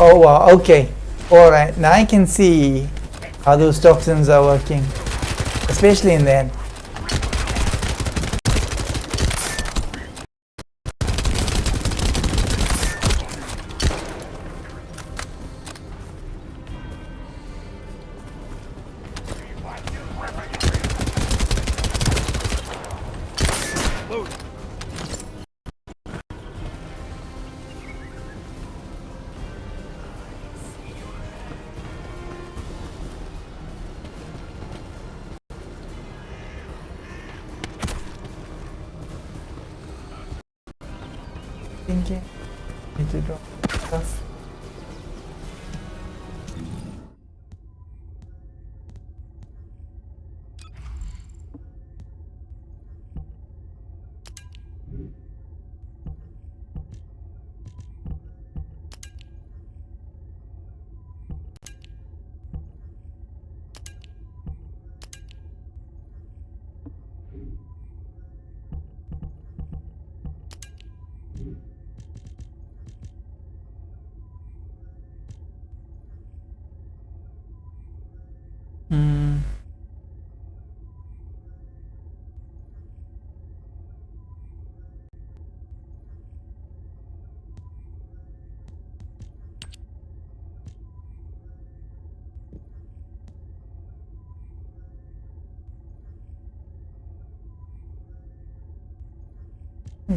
Oh wow, okay. Alright, now I can see how those toxins are working. Especially in the end. Thinking, need to drop stuff.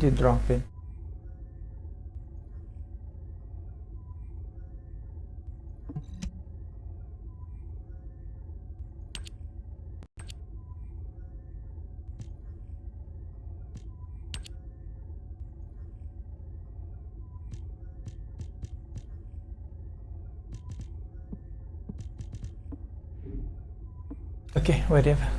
You drop it. Okay, whatever.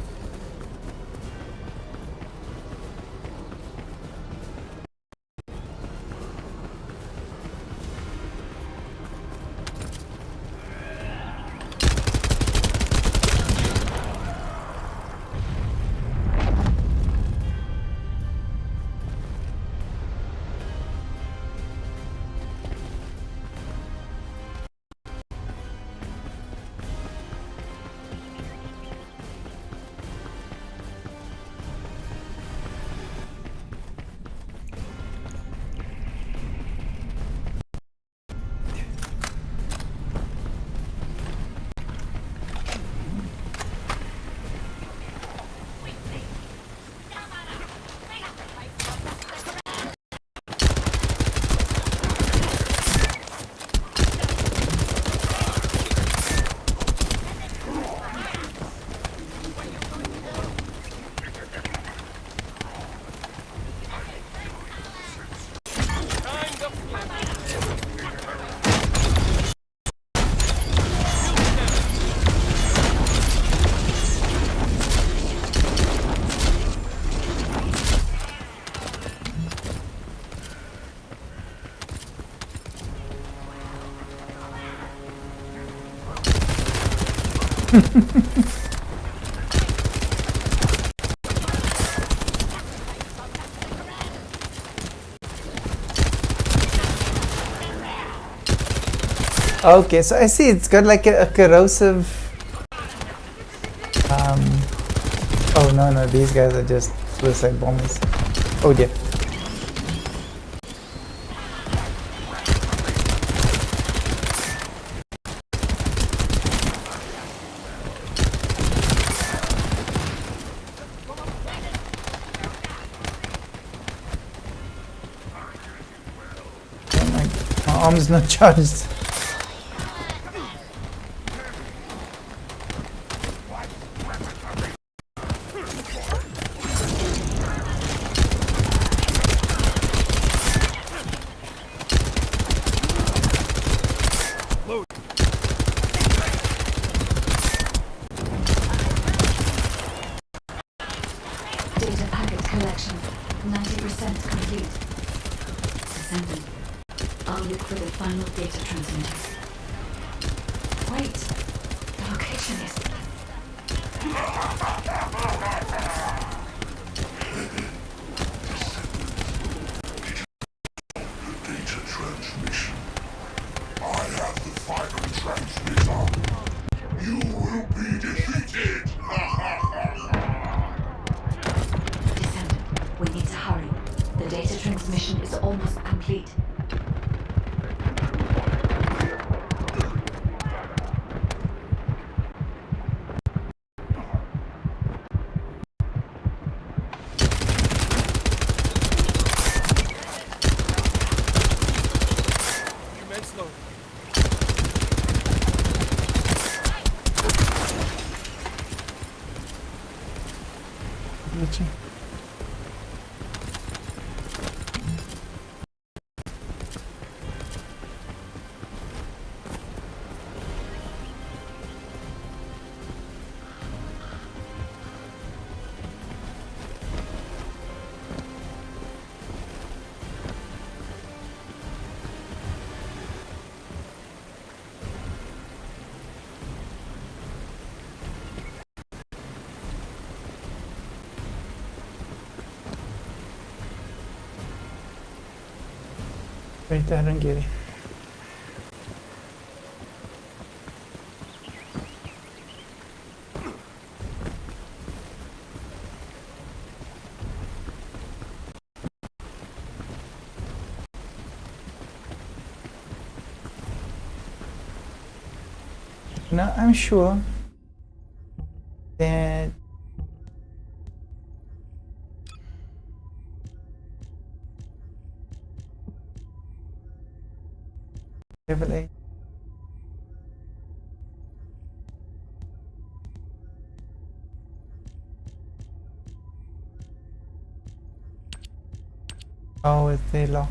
Okay, so I see it's got like a corrosive. Oh no, these guys are just suicide bombers. Oh dear. Oh my arm's not charged. Data packet collection 90% complete. Descendant, I'll look for the final data transmitter. Wait, the location is... Data transmission. I have the final transmitter. You will be defeated. Descendant, we need to hurry. The data transmission is almost complete. Commence load. Gotcha. Wait, I don't get it. Now I'm sure that level 8. Oh, is they locked?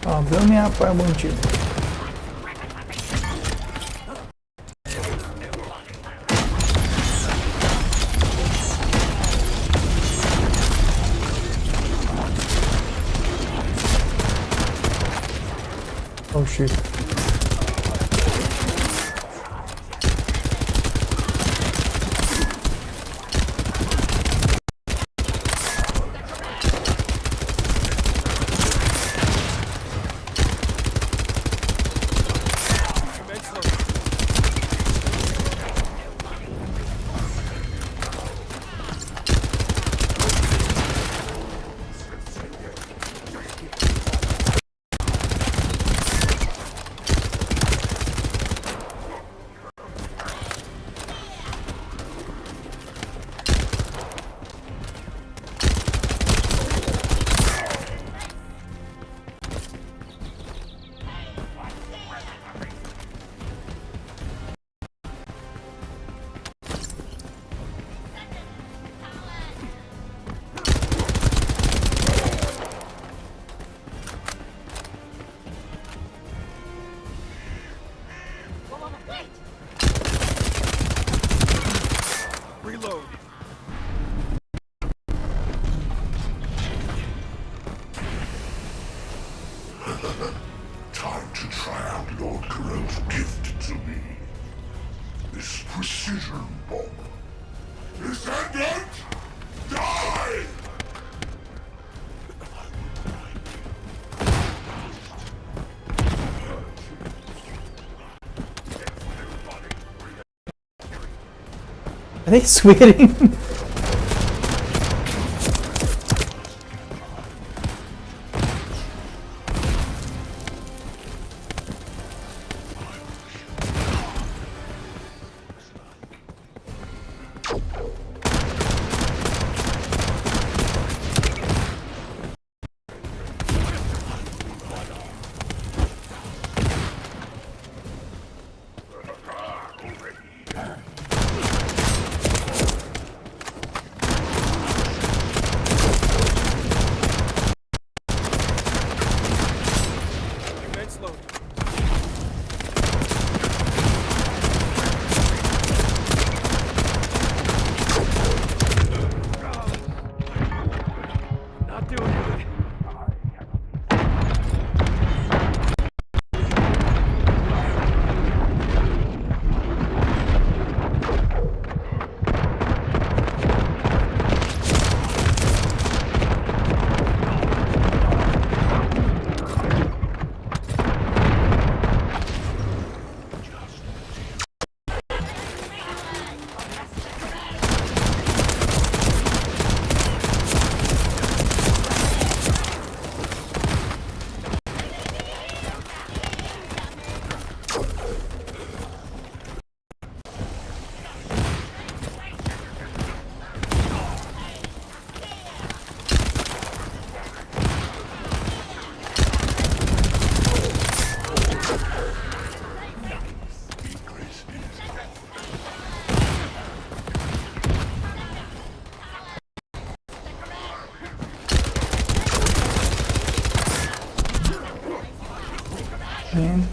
Oh, blow me up, why won't you? Oh shoot. Corel's gift to me. This precision bomb. Descendant! Die! Are they swearing? Defense load. Not doing good. Man.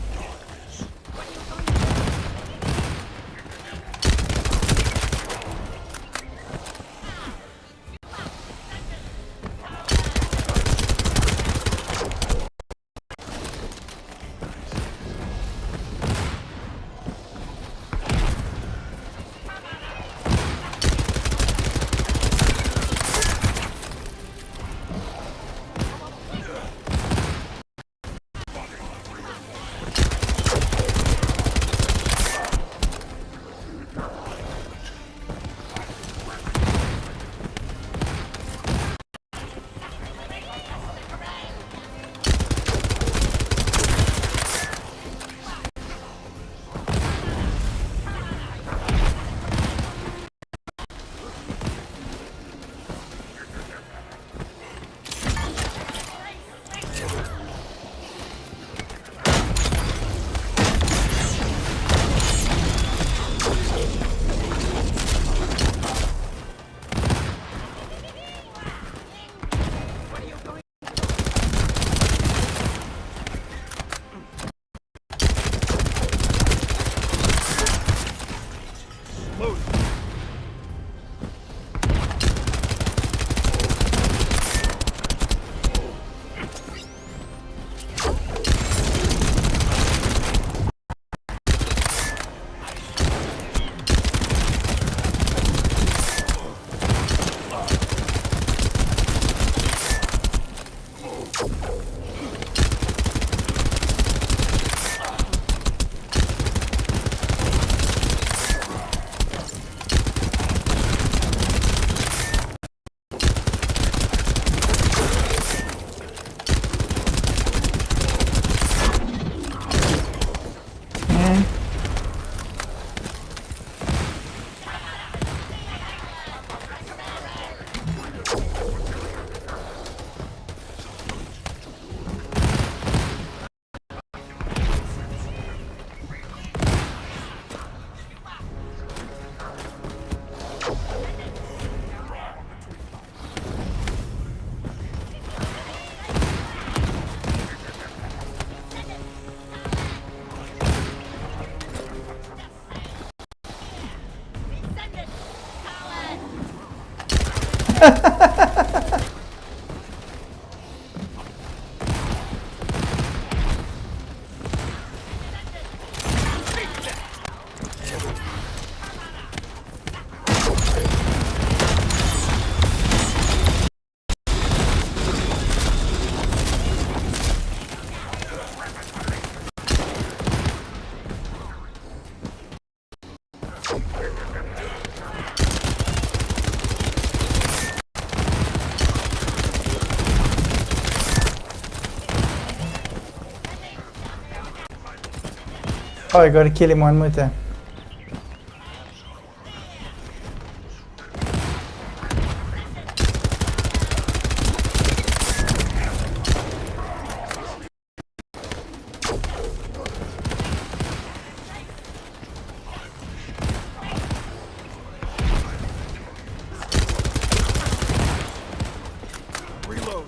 Oh, I gotta kill him one more time. Reload.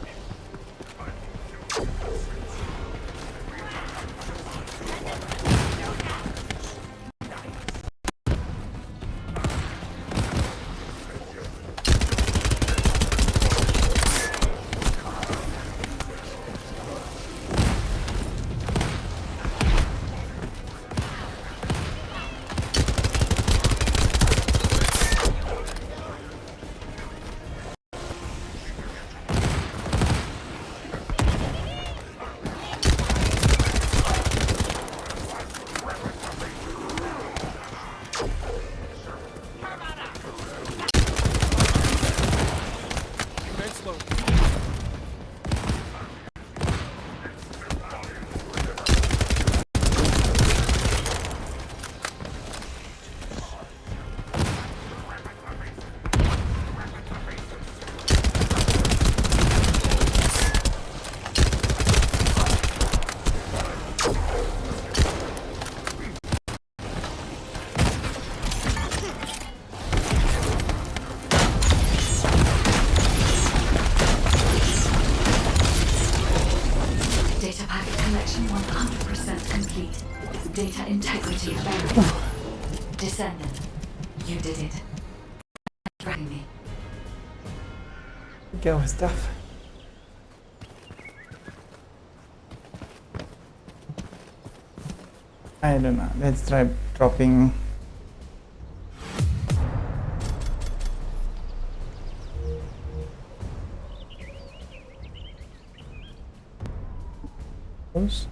Data integrity verified. Descendant, you did it. Bring me. Go with stuff. I don't know. Let's try dropping. Those.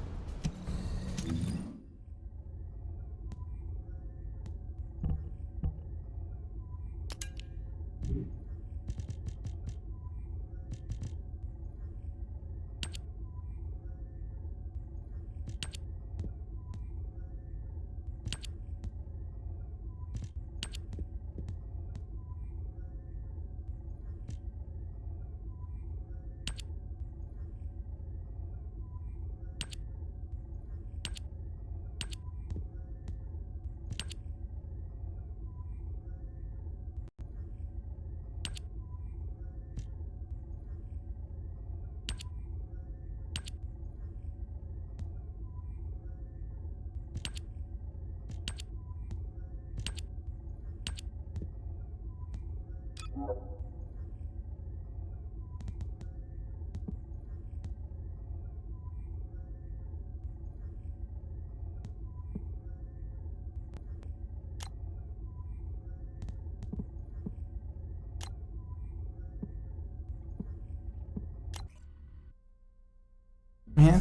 Yeah.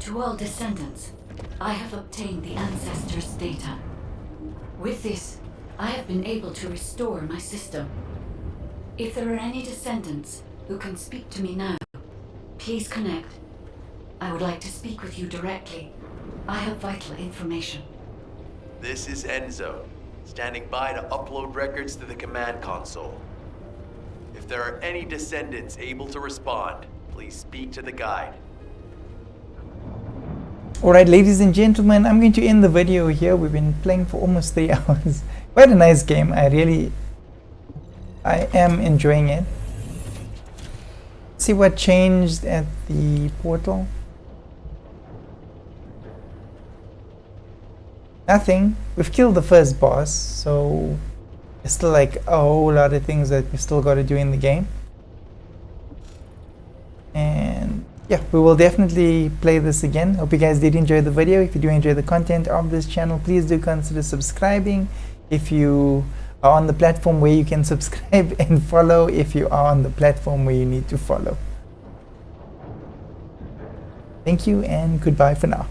To all descendants, I have obtained the ancestors' data. With this, I have been able to restore my system. If there are any descendants who can speak to me now, please connect. I would like to speak with you directly. I have vital information. This is Enzo, standing by to upload records to the command console. If there are any Descendants able to respond, please speak to the guide. Alright, ladies and gentlemen, I'm going to end the video here. We've been playing for almost 3 hours. Quite a nice game. I am enjoying it. See what changed at the portal. Nothing. We've killed the first boss, so there's still like a whole lot of things that we've still got to do in the game. And yeah, we will definitely play this again. Hope you guys did enjoy the video. If you do enjoy the content of this channel, please do consider subscribing if you are on the platform where you can subscribe, and follow if you are on the platform where you need to follow. Thank you and goodbye for now.